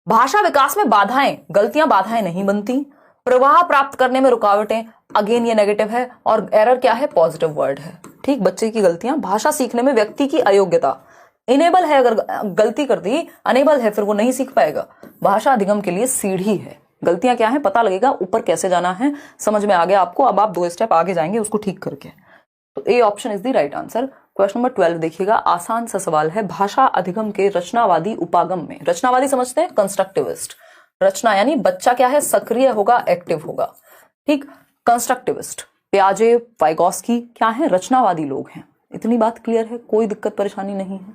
भाषा विकास में बाधाएं, गलतियां बाधाएं नहीं बनती। प्रवाह प्राप्त करने में रुकावटें, अगेन ये नेगेटिव है। और एरर क्या है, पॉजिटिव वर्ड है। ठीक, बच्चे की गलतियां, भाषा सीखने में व्यक्ति की अयोग्यता। इनेबल है, अगर गलती कर दी, अनेबल है फिर वो नहीं सीख पाएगा। भाषा अधिगम के लिए सीढ़ी है, गलतियां क्या है पता लगेगा, ऊपर कैसे जाना है समझ में आ गया आपको। अब आप 2 स्टेप आगे जाएंगे उसको ठीक करके। तो A option is the right answer. Question number 12 देखिएगा, आसान सा सवाल है। भाषा अधिगम के रचनावादी उपागम में, रचनावादी समझते हैं कंस्ट्रक्टिविस्ट, रचना यानी बच्चा क्या है सक्रिय होगा, एक्टिव होगा, ठीक। कंस्ट्रक्टिविस्ट पियाजे वाइगोस्की क्या है, रचनावादी लोग हैं। इतनी बात क्लियर है, कोई दिक्कत परेशानी नहीं है।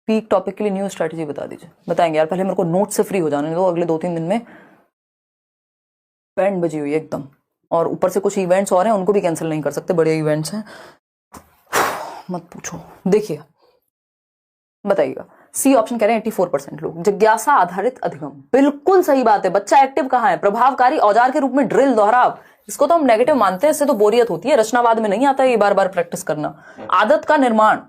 पीक टॉपिक के लिए न्यू स्ट्रेटेजी बता दीजिए। बताएंगे यार, पहले मेरे को नोट से फ्री हो जाने दो, अगले 2-3 दिन में बैंड बजी हुई है एकदम, और ऊपर से कुछ इवेंट्स और हैं उनको भी कैंसिल नहीं कर सकते, बड़े इवेंट्स हैं, मत पूछो। देखिए बताइएगा, सी ऑप्शन कह रहे हैं 84% लोग। जिज्ञासा आधारित अधिगम, बिल्कुल सही बात है। बच्चा एक्टिव कहाँ है, प्रभावकारी औजार के रूप में ड्रिल, दोहराव, इसको तो हम नेगेटिव मानते हैं, इससे तो बोरियत होती है। रचनावाद में नहीं आता है ये बार बार प्रैक्टिस करना। आदत का निर्माण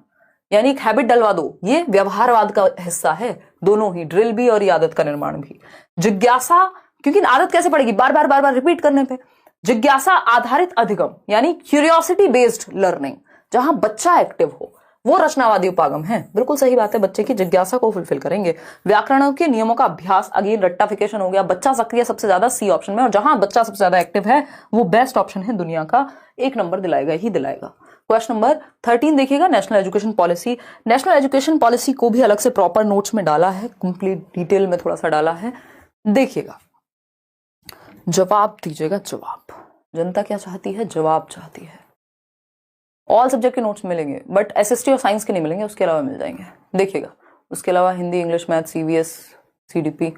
यानी एक हैबिट डलवा दो, ये व्यवहारवाद का हिस्सा है, दोनों ही, ड्रिल भी और ये आदत का निर्माण भी। जिज्ञासा, क्योंकि आदत कैसे पड़ेगी, बार बार रिपीट करने पे। जिज्ञासा आधारित अधिगम यानी क्यूरियोसिटी बेस्ड लर्निंग, जहां बच्चा एक्टिव हो, वो रचनावादी उपागम है। बिल्कुल सही बात है, बच्चे की जिज्ञासा को फुलफिल करेंगे। व्याकरणों के नियमों का अभ्यास, अगेन रट्टाफिकेशन हो गया। बच्चा सक्रिय सबसे ज्यादा सी ऑप्शन में, और जहां बच्चा सबसे ज्यादा एक्टिव है वो बेस्ट ऑप्शन है दुनिया का, 1 नंबर दिलाएगा ही दिलाएगा। क्वेश्चन नंबर 13 देखिएगा, national education policy. National education policy को भी अलग से प्रॉपर नोट्स में डाला है, कंप्लीट डिटेल में थोड़ा सा डाला है, देखिएगा। जवाब दीजिएगा, जवाब। जनता क्या चाहती है, जवाब चाहती है। ऑल सब्जेक्ट के नोट्स मिलेंगे, बट एसएसटी और साइंस के नहीं मिलेंगे, उसके अलावा मिल जाएंगे। देखिएगा, उसके अलावा Hindi, English, math, CVS, CDP,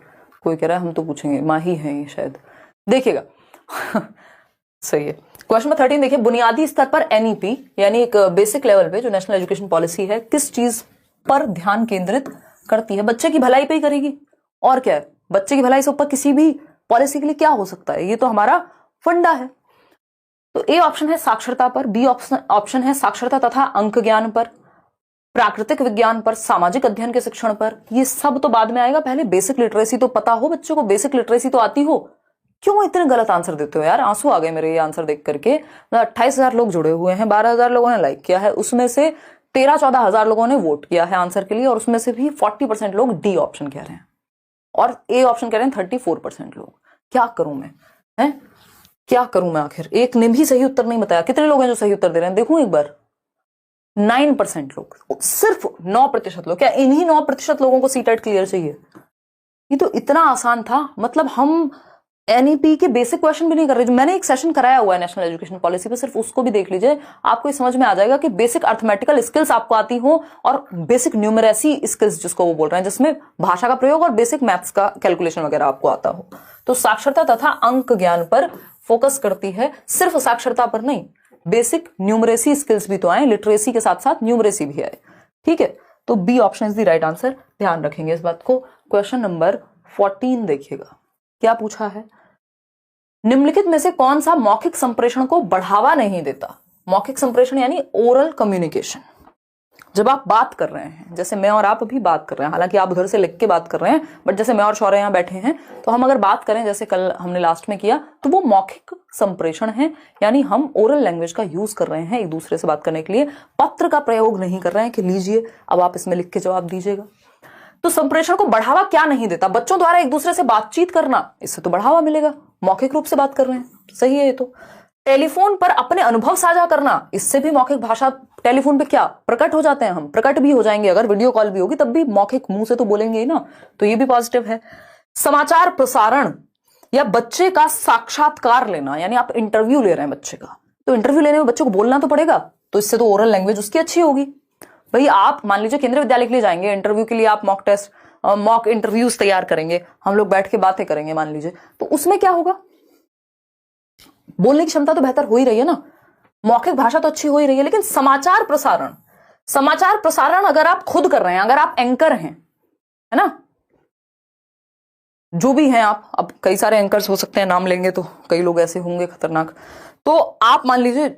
कोई कह रहा है हम तो पूछेंगे, माही है ये शायद। देखिएगा सही है। क्वेश्चन नंबर 13 देखिए, बुनियादी स्तर पर एनईपी यानी एक बेसिक लेवल पे जो नेशनल एजुकेशन पॉलिसी है, किस चीज पर ध्यान केंद्रित करती है? बच्चे की भलाई पे ही करेगी, और क्या है, बच्चे की भलाई से ऊपर किसी भी पॉलिसी के लिए क्या हो सकता है, ये तो हमारा फंडा है। तो ए ऑप्शन है साक्षरता पर, बी ऑप्शन है साक्षरता तथा अंक ज्ञान पर, प्राकृतिक विज्ञान पर, सामाजिक अध्ययन के शिक्षण पर। ये सब तो बाद में आएगा, पहले बेसिक लिटरेसी तो पता हो बच्चों को, बेसिक लिटरेसी तो आती हो। क्यों इतने गलत आंसर देते हो यार, आंसू आ गए मेरे ये आंसर देख करके। 28,000 लोग जुड़े हुए हैं, 12,000 लोगों ने लाइक किया है, उसमें से 13-14,000 लोगों ने वोट किया है आंसर के लिए, और उसमें से भी 40% लोग डी ऑप्शन कह रहे हैं, और ए ऑप्शन कह रहे हैं 34% लोग। क्या करूं मैं, है क्या करूं मैं? आखिर एक ने भी सही उत्तर नहीं बताया। कितने लोग हैं जो सही उत्तर दे रहे हैं, देखूं एक बार। 9% लोग, सिर्फ 9% लोग। क्या इन्हीं 9% लोगों को सीटेट क्लियर चाहिए? ये तो इतना आसान था। मतलब हम एनईपी के बेसिक क्वेश्चन भी नहीं कर रहे। जो मैंने एक सेशन कराया हुआ है नेशनल एजुकेशन पॉलिसी पे, सिर्फ उसको भी देख लीजिए, आपको समझ में आ जाएगा कि बेसिक अर्थमेटिकल स्किल्स आपको आती हो, और बेसिक न्यूमरेसी स्किल्स जिसको वो बोल रहे हैं, जिसमें भाषा का प्रयोग और बेसिक मैथ्स का कैलकुलेशन वगैरह आपको आता हो। तो साक्षरता तथा अंक ज्ञान पर फोकस करती है, सिर्फ साक्षरता पर नहीं, बेसिक न्यूमरेसी स्किल्स भी तो आए, लिटरेसी के साथ साथ न्यूमरेसी भी आए, ठीक है। तो B option is the right answer, ध्यान रखेंगे इस बात को। क्वेश्चन नंबर 14 देखिएगा, क्या पूछा है, निम्नलिखित में से कौन सा मौखिक संप्रेषण को बढ़ावा नहीं देता? मौखिक संप्रेषण यानी ओरल कम्युनिकेशन। जब आप बात कर रहे हैं, जैसे मैं और आप अभी बात कर रहे हैं, हालांकि आप उधर से लिख के बात कर रहे हैं, बट जैसे मैं और शौर्य यहाँ बैठे हैं, तो हम अगर बात करें जैसे कल हमने लास्ट में किया, तो वो मौखिक संप्रेषण है, यानी हम ओरल लैंग्वेज का यूज कर रहे हैं एक दूसरे से बात करने के लिए। पत्र का प्रयोग नहीं कर रहे हैं कि लीजिए अब आप इसमें लिख के जवाब दीजिएगा। तो संप्रेषण को बढ़ावा क्या नहीं देता? बच्चों द्वारा एक दूसरे से बातचीत करना, इससे तो बढ़ावा मिलेगा, मौखिक रूप से बात कर रहे हैं, सही है ये तो। टेलीफोन पर अपने अनुभव साझा करना, इससे भी मौखिक भाषा, टेलीफोन पे क्या प्रकट हो जाते हैं हम, प्रकट भी हो जाएंगे, अगर वीडियो कॉल भी होगी तब भी मौखिक मुंह से तो बोलेंगे ही ना, तो ये भी पॉजिटिव है। समाचार प्रसारण या बच्चे का साक्षात्कार लेना, यानी आप इंटरव्यू ले रहे हैं बच्चे का, तो इंटरव्यू लेने में बच्चे को बोलना तो पड़ेगा, तो इससे तो ओरल लैंग्वेज उसकी अच्छी होगी। भाई आप मान लीजिए केंद्रीय विद्यालय के लिए जाएंगे, इंटरव्यू के लिए आप मॉक टेस्ट, मॉक इंटरव्यूज तैयार करेंगे, हम लोग बैठ के बातें करेंगे मान लीजिए, तो उसमें क्या होगा, बोलने की क्षमता तो बेहतर हो ही रही है ना, मौखिक भाषा तो अच्छी हो ही रही है। लेकिन समाचार प्रसारण अगर आप खुद कर रहे हैं, अगर आप एंकर हैं, है ना, जो भी हैं आप, अब कई सारे एंकर्स हो सकते हैं, नाम लेंगे तो कई लोग ऐसे होंगे खतरनाक, तो आप मान लीजिए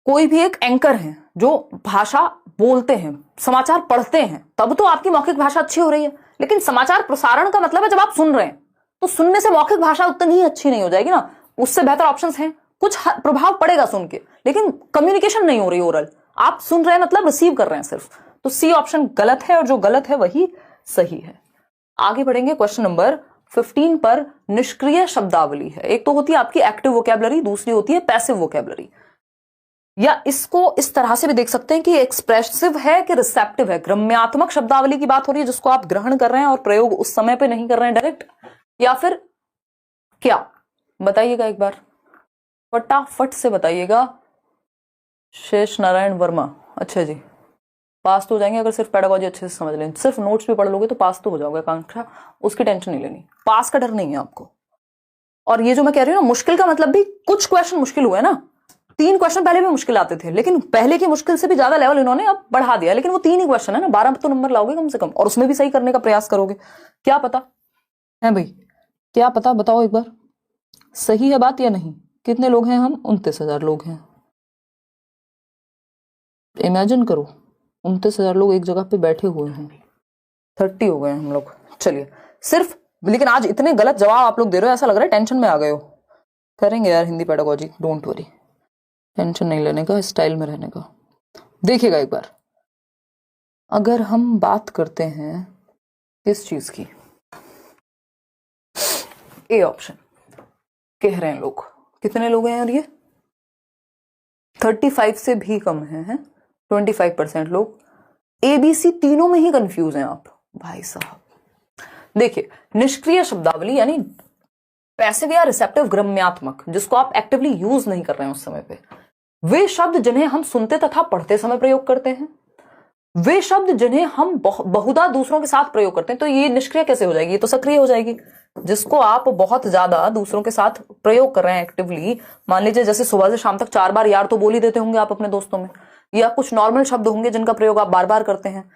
कोई भी एक एंकर हैं जो भाषा बोलते हैं, समाचार पढ़ते हैं, तब तो आपकी मौखिक भाषा अच्छी हो रही है। लेकिन समाचार प्रसारण का मतलब है जब आप सुन रहे हैं, तो सुनने से मौखिक भाषा उतनी ही अच्छी नहीं हो जाएगी ना, उससे बेहतर ऑप्शंस हैं, कुछ प्रभाव पड़ेगा सुन के, लेकिन कम्युनिकेशन नहीं हो रही ओरल, आप सुन रहे हैं मतलब रिसीव कर रहे हैं सिर्फ। तो सी ऑप्शन गलत है, और जो गलत है वही सही है। आगे बढ़ेंगे, क्वेश्चन नंबर 15 पर निष्क्रिय शब्दावली है। एक तो होती है आपकी एक्टिव वोकैबुलरी, दूसरी होती है पैसिव वोकैबुलरी। या इसको इस तरह से भी देख सकते हैं कि एक्सप्रेसिव है कि रिसेप्टिव है। ग्रम्यात्मक शब्दावली की बात हो रही है जिसको आप ग्रहण कर रहे हैं और प्रयोग उस समय पे नहीं कर रहे हैं डायरेक्ट, या फिर क्या, बताइएगा एक बार, फटाफट से बताइएगा। शेष नारायण वर्मा, अच्छा जी, पास तो हो जाएंगे अगर सिर्फ पेडागोजी अच्छे से समझ लें। सिर्फ नोट्स भी पढ़ लोगे तो पास तो हो जाओगे आकांक्षा, उसकी टेंशन नहीं लेनी, पास का डर नहीं है आपको। और ये जो मैं कह रही हूँ ना मुश्किल का मतलब भी, कुछ क्वेश्चन मुश्किल हुए ना, 3 क्वेश्चन पहले भी मुश्किल आते थे, लेकिन पहले की मुश्किल से भी ज्यादा लेवल इन्होंने अब बढ़ा दिया। लेकिन वो 3 ही क्वेश्चन है ना, 12 तो नंबर लाओगे कम से कम, और उसमें भी सही करने का प्रयास करोगे। क्या पता है भाई, क्या पता, बताओ एक बार, सही है बात या नहीं? कितने लोग हैं हम? 29,000 लोग हैं। इमेजिन करो 29,000 लोग एक जगह पे बैठे हुए हैं, 30 हो गए हम लोग। चलिए सिर्फ, लेकिन आज इतने गलत जवाब आप लोग दे रहे हो, ऐसा लग रहा है टेंशन में आ गए हो। करेंगे यार Hindi pedagogy, don't worry, tension नहीं लेने का, स्टाइल में रहने का। देखिएगा एक बार, अगर हम बात करते हैं किस चीज की, ए ऑप्शन कह रहे हैं लोग, कितने लोग हैं यार ये? 35 से भी कम है 25% लोग। ABC तीनों में ही कंफ्यूज हैं आप भाई साहब। देखिए, निष्क्रिय शब्दावली यानी पैसिव या रिसेप्टिव ग्रम्यात्मक, जिसको आप एक्टिवली यूज नहीं कर रहे हैं उस समय पे, वे शब्द जिन्हें हम सुनते तथा पढ़ते समय प्रयोग करते हैं, वे शब्द जिन्हें हम बहुधा दूसरों के साथ प्रयोग करते हैं, तो ये निष्क्रिय कैसे हो जाएगी? ये तो सक्रिय हो जाएगी। जिसको आप बहुत ज्यादा दूसरों के साथ प्रयोग कर रहे हैं एक्टिवली, मान लीजिए जैसे सुबह से शाम तक 4 बार यार तो बोल ही देते होंगे आप अपने दोस्तों में, या कुछ नॉर्मल शब्द होंगे जिनका प्रयोग आप बार बार करते हैं,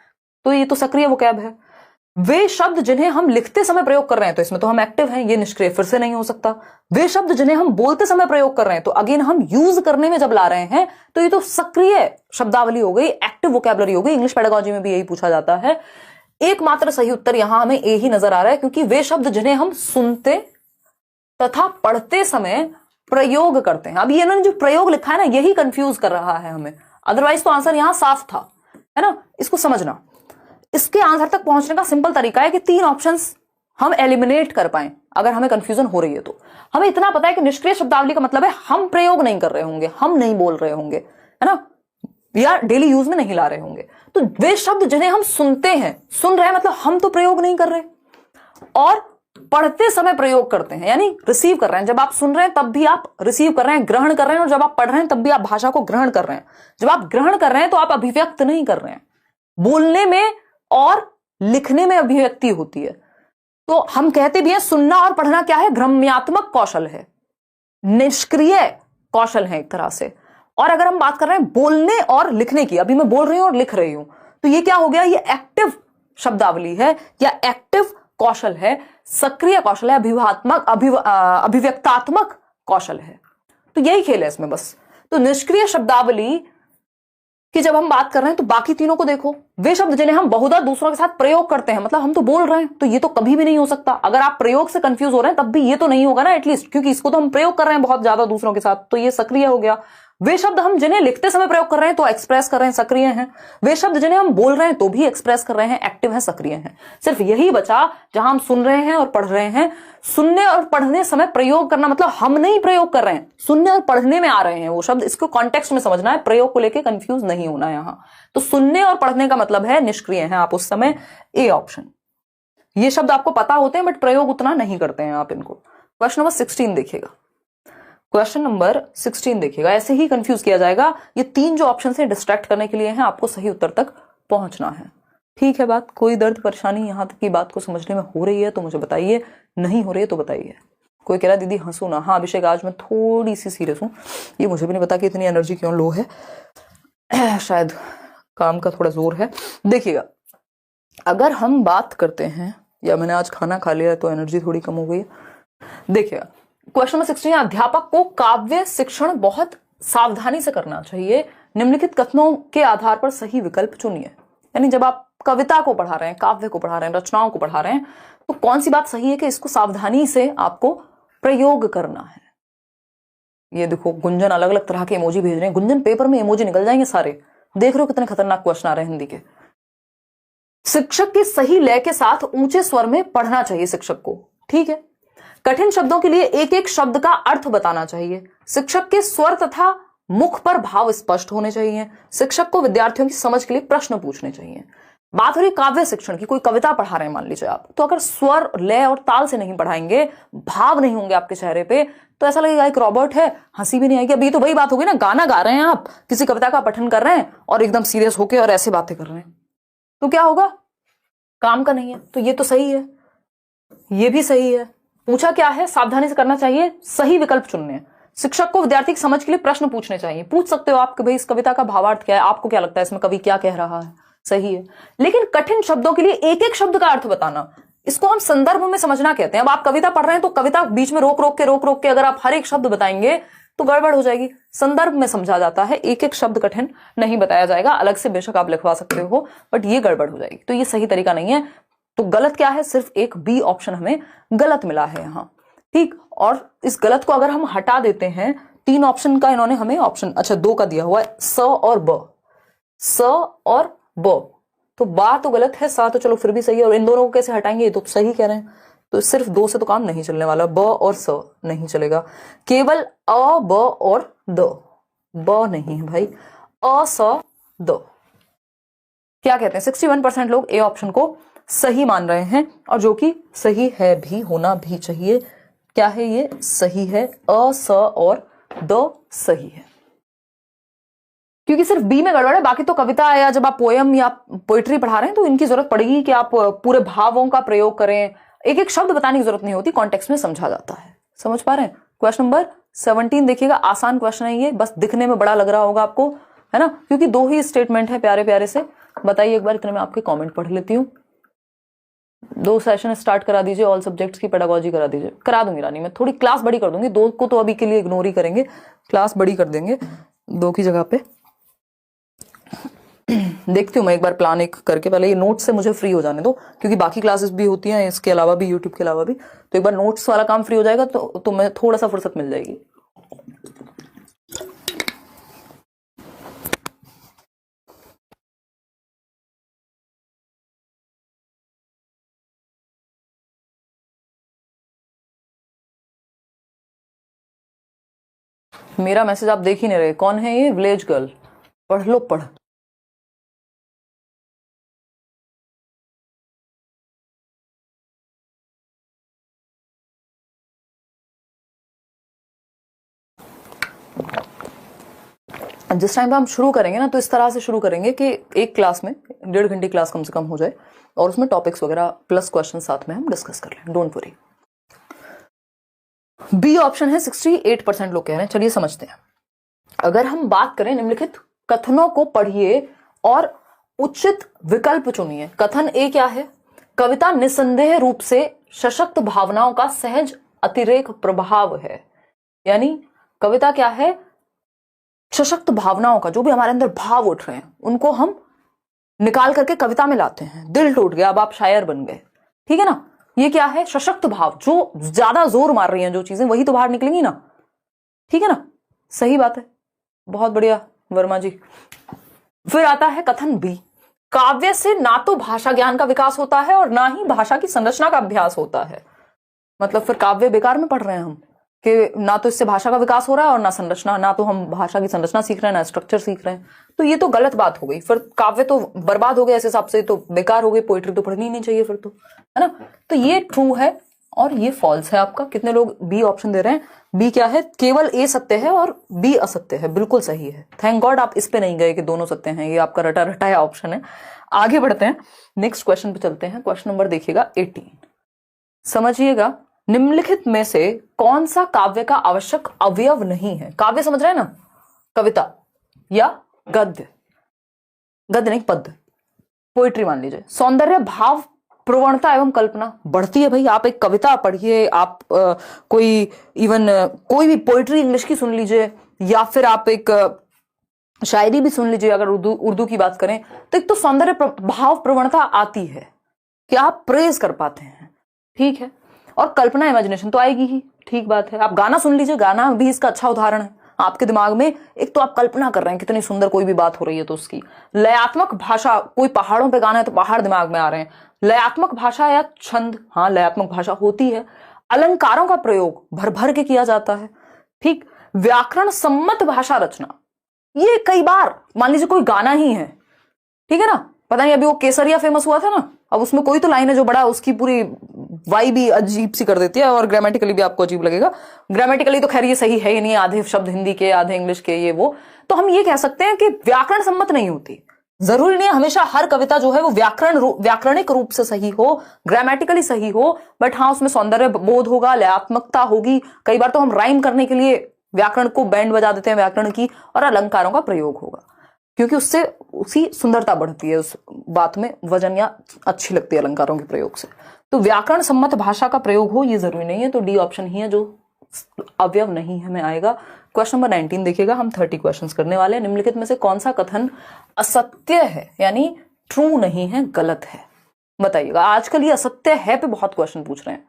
तो ये तो सक्रिय वोकैब है। वे शब्द जिन्हें हम लिखते समय प्रयोग कर रहे हैं, तो इसमें तो हम एक्टिव हैं, ये निष्क्रिय फिर से नहीं हो सकता। वे शब्द जिन्हें हम बोलते समय प्रयोग कर रहे हैं, तो अगेन हम यूज करने में जब ला रहे हैं, तो ये तो सक्रिय शब्दावली हो गई, एक्टिव वोकैबुलरी हो गई। इंग्लिश पेडागोजी में भी यही पूछा जाता है। एकमात्र सही उत्तर यहां हमें ए ही नजर आ रहा है, क्योंकि वे शब्द जिन्हें हम सुनते तथा पढ़ते समय प्रयोग करते हैं। अब ये इन्होंने जो प्रयोग लिखा है ना, यही कंफ्यूज कर रहा है हमें, अदरवाइज तो आंसर यहां साफ था, है ना। इसको समझना, इसके आंसर तक पहुंचने का सिंपल तरीका है कि 3 ऑप्शंस हम एलिमिनेट कर पाए अगर हमें कंफ्यूजन हो रही है तो। हमें इतना पता है कि निष्क्रिय शब्दावली का मतलब है हम प्रयोग नहीं कर रहे होंगे, हम नहीं बोल रहे होंगे, है ना, या डेली यूज में नहीं ला रहे होंगे। तो वे शब्द जिन्हें हम सुनते हैं, सुन रहे हैं मतलब हम तो प्रयोग नहीं कर रहे, और पढ़ते समय प्रयोग करते हैं यानी रिसीव कर रहे हैं। जब आप सुन रहे हैं तब भी आप रिसीव कर रहे हैं, ग्रहण कर रहे हैं, और जब आप पढ़ रहे हैं तब भी आप भाषा को ग्रहण कर रहे हैं। जब आप ग्रहण कर रहे हैं तो आप अभिव्यक्त नहीं कर रहे हैं। बोलने में और लिखने में अभिव्यक्ति होती है। तो हम कहते भी हैं सुनना और पढ़ना क्या है? ग्रम्यात्मक कौशल है, निष्क्रिय कौशल है एक तरह से। और अगर हम बात कर रहे हैं बोलने और लिखने की, अभी मैं बोल रही हूं और लिख रही हूं, तो ये क्या हो गया? ये एक्टिव शब्दावली है या एक्टिव कौशल है, सक्रिय कौशल है, अभिव्यक्तात्मक कौशल है। तो यही खेल है इसमें बस। तो निष्क्रिय शब्दावली कि जब हम बात कर रहे हैं तो बाकी तीनों को देखो, वे शब्द जिन्हें हम बहुधा दूसरों के साथ प्रयोग करते हैं, मतलब हम तो बोल रहे हैं, तो ये तो कभी भी नहीं हो सकता। अगर आप प्रयोग से कंफ्यूज हो रहे हैं तब भी ये तो नहीं होगा ना एटलीस्ट, क्योंकि इसको तो हम प्रयोग कर रहे हैं बहुत ज्यादा दूसरों के साथ, तो ये सक्रिय हो गया। वे शब्द हम जिन्हें लिखते समय प्रयोग कर रहे हैं तो एक्सप्रेस कर रहे हैं, सक्रिय हैं। वे शब्द जिन्हें हम बोल रहे हैं तो भी एक्सप्रेस कर रहे हैं, एक्टिव हैं, सक्रिय हैं। सिर्फ यही बचा जहां हम सुन रहे हैं और पढ़ रहे हैं। सुनने और पढ़ने समय प्रयोग करना मतलब हम नहीं प्रयोग कर रहे हैं, सुनने और पढ़ने में आ रहे हैं वो शब्द। इसको कॉन्टेक्स्ट में समझना है, प्रयोग को लेकर कंफ्यूज नहीं होना है यहां। तो सुनने और पढ़ने का मतलब है निष्क्रिय हैं आप उस समय, ए ऑप्शन। ये शब्द आपको पता होते हैं बट प्रयोग उतना नहीं करते हैं आप इनको। क्वेश्चन नंबर 16 देखिएगा, क्वेश्चन नंबर 16 देखिएगा, ऐसे ही कंफ्यूज किया जाएगा। ये 3 जो ऑप्शन है डिस्ट्रैक्ट करने के लिए हैं, आपको सही उत्तर तक पहुंचना है। ठीक है बात, कोई दर्द परेशानी यहां तक की बात को समझने में हो रही है तो मुझे बताइए, नहीं हो रही है तो बताइए। कोई कह रहा दीदी हंसू ना। हाँ अभिषेक, आज मैं थोड़ी सी सीरियस हूँ, ये मुझे भी नहीं पता कि इतनी एनर्जी क्यों लो है, शायद काम का थोड़ा जोर है। देखिएगा, अगर हम बात करते हैं, या मैंने आज खाना खा लिया तो एनर्जी थोड़ी कम हो गई। देखिएगा क्वेश्चन नंबर 16, अध्यापक को काव्य शिक्षण बहुत सावधानी से करना चाहिए, निम्नलिखित कथनों के आधार पर सही विकल्प चुनिए। यानी जब आप कविता को पढ़ा रहे हैं, काव्य को पढ़ा रहे हैं, रचनाओं को पढ़ा रहे हैं, तो कौन सी बात सही है कि इसको सावधानी से आपको प्रयोग करना है। ये देखो गुंजन अलग अलग तरह के इमोजी भेज रहे हैं, गुंजन पेपर में इमोजी निकल जाएंगे सारे, देख रहे हो कितने खतरनाक क्वेश्चन आ रहे हैं हिंदी के। शिक्षक की सही लय के साथ ऊंचे स्वर में पढ़ना चाहिए शिक्षक को, ठीक है। कठिन शब्दों के लिए एक एक शब्द का अर्थ बताना चाहिए। शिक्षक के स्वर तथा मुख पर भाव स्पष्ट होने चाहिए। शिक्षक को विद्यार्थियों की समझ के लिए प्रश्न पूछने चाहिए। बात हो रही काव्य शिक्षण की, कोई कविता पढ़ा रहे हैं मान लीजिए आप, तो अगर स्वर, लय और ताल से नहीं पढ़ाएंगे, भाव नहीं होंगे आपके चेहरे पे, तो ऐसा लगेगा एक रॉबोट है, हंसी भी नहीं आएगी। अभी तो वही बात होगी ना, गाना गा रहे हैं आप, किसी कविता का पठन कर रहे हैं और एकदम सीरियस होके और ऐसे बातें कर रहे हैं, तो क्या होगा, काम का नहीं है। तो ये तो सही है, ये भी सही है। पूछा क्या है, सावधानी से करना चाहिए, सही विकल्प चुनने हैं। शिक्षक को विद्यार्थी की समझ के लिए प्रश्न पूछने चाहिए। पूछ सकते हो आप कि भाई इस कविता का भावार्थ क्या है, आपको क्या लगता है इसमें कवि क्या कह रहा है, सही है। लेकिन कठिन शब्दों के लिए एक एक शब्द का अर्थ बताना, इसको हम संदर्भ में समझना कहते हैं। अब आप कविता पढ़ रहे हैं तो कविता बीच में रोक रोक के अगर आप हर एक शब्द बताएंगे तो गड़बड़ हो जाएगी। संदर्भ में समझा जाता है, एक एक शब्द कठिन नहीं बताया जाएगा। अलग से बेशक आप लिखवा सकते हो, बट ये गड़बड़ हो जाएगी, तो ये सही तरीका नहीं है। तो गलत क्या है, सिर्फ एक बी ऑप्शन हमें गलत मिला है यहां, ठीक। और इस गलत को अगर हम हटा देते हैं, 3 ऑप्शन का इन्होंने हमें ऑप्शन, अच्छा 2 का दिया हुआ है, स और ब, स और ब, तो बा तो गलत है, सा तो चलो फिर भी सही है। और इन दोनों को कैसे हटाएंगे, ये तो सही कह रहे हैं। तो सिर्फ 2 से तो काम नहीं चलने वाला, ब और स नहीं चलेगा, केवल अ, ब और द। ब नहीं है भाई, अ, स, द। क्या कहते हैं, 61% लोग ए ऑप्शन को सही मान रहे हैं, और जो कि सही है भी, होना भी चाहिए। क्या है ये, सही है, अ, स और द सही है, क्योंकि सिर्फ बी में गड़बड़ है। बाकी तो कविता या जब आप पोयम या पोइट्री पढ़ा रहे हैं तो इनकी जरूरत पड़ेगी कि आप पूरे भावों का प्रयोग करें, एक एक शब्द बताने की जरूरत नहीं होती, कॉन्टेक्स्ट में समझा जाता है। समझ पा रहे हैं। क्वेश्चन नंबर 17 देखिएगा, आसान क्वेश्चन है ये, बस दिखने में बड़ा लग रहा होगा आपको, है ना, क्योंकि 2 ही स्टेटमेंट है प्यारे प्यारे से। बताइए एक बार, इतने में आपके कॉमेंट पढ़ लेती हूँ। 2 सेशन स्टार्ट करा दीजिए, ऑल सब्जेक्ट्स की पेडागोजी करा दीजिए। करा दूंगी रानी, मैं थोड़ी क्लास बड़ी कर दूंगी, 2 को तो अभी के लिए इग्नोर ही करेंगे, क्लास बड़ी कर देंगे 2 की जगह पे। देखती हूँ मैं एक बार प्लान एक करके, पहले ये नोट्स से मुझे फ्री हो जाने दो, क्योंकि बाकी क्लासेस भी होती हैं इसके अलावा भी, यूट्यूब के अलावा भी। तो एक बार नोट्स वाला काम फ्री हो जाएगा तो मैं थोड़ा सा फुर्सत मिल जाएगी। मेरा मैसेज आप देख ही नहीं रहे, कौन है ये, विलेज गर्ल, पढ़ लो पढ़। जिस टाइम पे हम शुरू करेंगे ना, तो इस तरह से शुरू करेंगे कि एक क्लास में 1.5 घंटे क्लास कम से कम हो जाए, और उसमें टॉपिक्स वगैरह प्लस क्वेश्चन साथ में हम डिस्कस कर लें, डोंट वरी। बी ऑप्शन है, 68% लोग कह रहे हैं। चलिए समझते हैं। अगर हम बात करें, निम्नलिखित कथनों को पढ़िए और उचित विकल्प चुनिए। कथन ए क्या है, कविता निसंदेह रूप से सशक्त भावनाओं का सहज अतिरेक प्रभाव है। यानी कविता क्या है, सशक्त भावनाओं का, जो भी हमारे अंदर भाव उठ रहे हैं उनको हम निकाल करके कविता में लाते हैं। दिल टूट गया, अब आप शायर बन गए, ठीक है ना। ये क्या है, सशक्त भाव, जो ज्यादा जोर मार रही हैं जो चीजें, वही तो बाहर निकलेंगी ना, ठीक है ना, सही बात है, बहुत बढ़िया वर्मा जी। फिर आता है कथन बी, काव्य से ना तो भाषा ज्ञान का विकास होता है और ना ही भाषा की संरचना का अभ्यास होता है। मतलब फिर काव्य बेकार में पढ़ रहे हैं हम, कि ना तो इससे भाषा का विकास हो रहा है और ना संरचना, ना तो हम भाषा की संरचना सीख रहे हैं, ना स्ट्रक्चर सीख रहे हैं। तो ये तो गलत बात हो गई, फिर काव्य तो बर्बाद हो गया, इस हिसाब से तो बेकार हो गई, पोइट्री तो पढ़नी नहीं चाहिए फिर तो, है ना। तो ये ट्रू है और ये फॉल्स है आपका। कितने लोग बी ऑप्शन दे रहे हैं, बी क्या है, केवल ए सत्य है और बी असत्य है, बिल्कुल सही है। थैंक गॉड आप इस पे नहीं गए कि दोनों सत्य हैं, ये आपका रटा रटाया ऑप्शन है। आगे बढ़ते हैं, नेक्स्ट क्वेश्चन पे चलते हैं। क्वेश्चन नंबर देखिएगा 18, समझिएगा, निम्नलिखित में से कौन सा काव्य का आवश्यक अवयव नहीं है। काव्य समझ रहे हैं ना, कविता या गद्य, गद्य नहीं पद्य, पोइट्री मान लीजिए। सौंदर्य, भाव, प्रवणता एवं कल्पना बढ़ती है भाई। आप एक कविता पढ़िए, आप कोई इवन कोई भी पोइट्री इंग्लिश की सुन लीजिए, या फिर आप एक शायरी भी सुन लीजिए, अगर उर्दू की बात करें, तो एक तो सौंदर्य, भाव, प्रवणता आती है कि आप प्रेज कर पाते हैं, ठीक है। और कल्पना, इमेजिनेशन तो आएगी ही, ठीक बात है। आप गाना सुन लीजिए, गाना भी इसका अच्छा उदाहरण है। आपके दिमाग में एक तो आप कल्पना कर रहे हैं कितनी सुंदर कोई भी बात हो रही है तो उसकी लयात्मक भाषा, कोई पहाड़ों पे गाना है तो पहाड़ दिमाग में आ रहे हैं, लयात्मक भाषा या छंद, हाँ लयात्मक भाषा होती है, अलंकारों का प्रयोग भर भर के किया जाता है, ठीक, व्याकरण सम्मत भाषा रचना, ये कई बार मान लीजिए कोई गाना ही है, ठीक है ना, पता नहीं अभी वो केसरिया फेमस हुआ था ना, अब उसमें कोई तो लाइन है जो बड़ा उसकी पूरी वाई भी अजीब सी कर देती है और ग्रामेटिकली भी आपको अजीब लगेगा। ग्रामेटिकली तो खैर ये सही है ही नहीं, आधे शब्द हिंदी के आधे इंग्लिश के ये वो, तो हम ये कह सकते हैं कि व्याकरण सम्मत नहीं होती। जरूरी नहीं हमेशा हर कविता जो है वो व्याकरणिक रूप से सही हो, ग्रामेटिकली सही हो, बट हाँ उसमें सौंदर्य बोध होगा, लयात्मकता होगी। कई बार तो हम राइम करने के लिए व्याकरण को बैंड बजा देते हैं व्याकरण की, और अलंकारों का प्रयोग होगा क्योंकि उससे उसी सुंदरता बढ़ती है, उस बात में वजन या अच्छी लगती है अलंकारों के प्रयोग से। तो व्याकरण सम्मत भाषा का प्रयोग हो ये जरूरी नहीं है, तो डी ऑप्शन ही है जो अवयव नहीं है में आएगा। क्वेश्चन नंबर 19 देखिएगा, हम 30 क्वेश्चंस करने वाले हैं। निम्नलिखित में से कौन सा कथन असत्य है, यानी ट्रू नहीं है, गलत है, बताइएगा। आजकल ये असत्य है पे बहुत क्वेश्चन पूछ रहे हैं,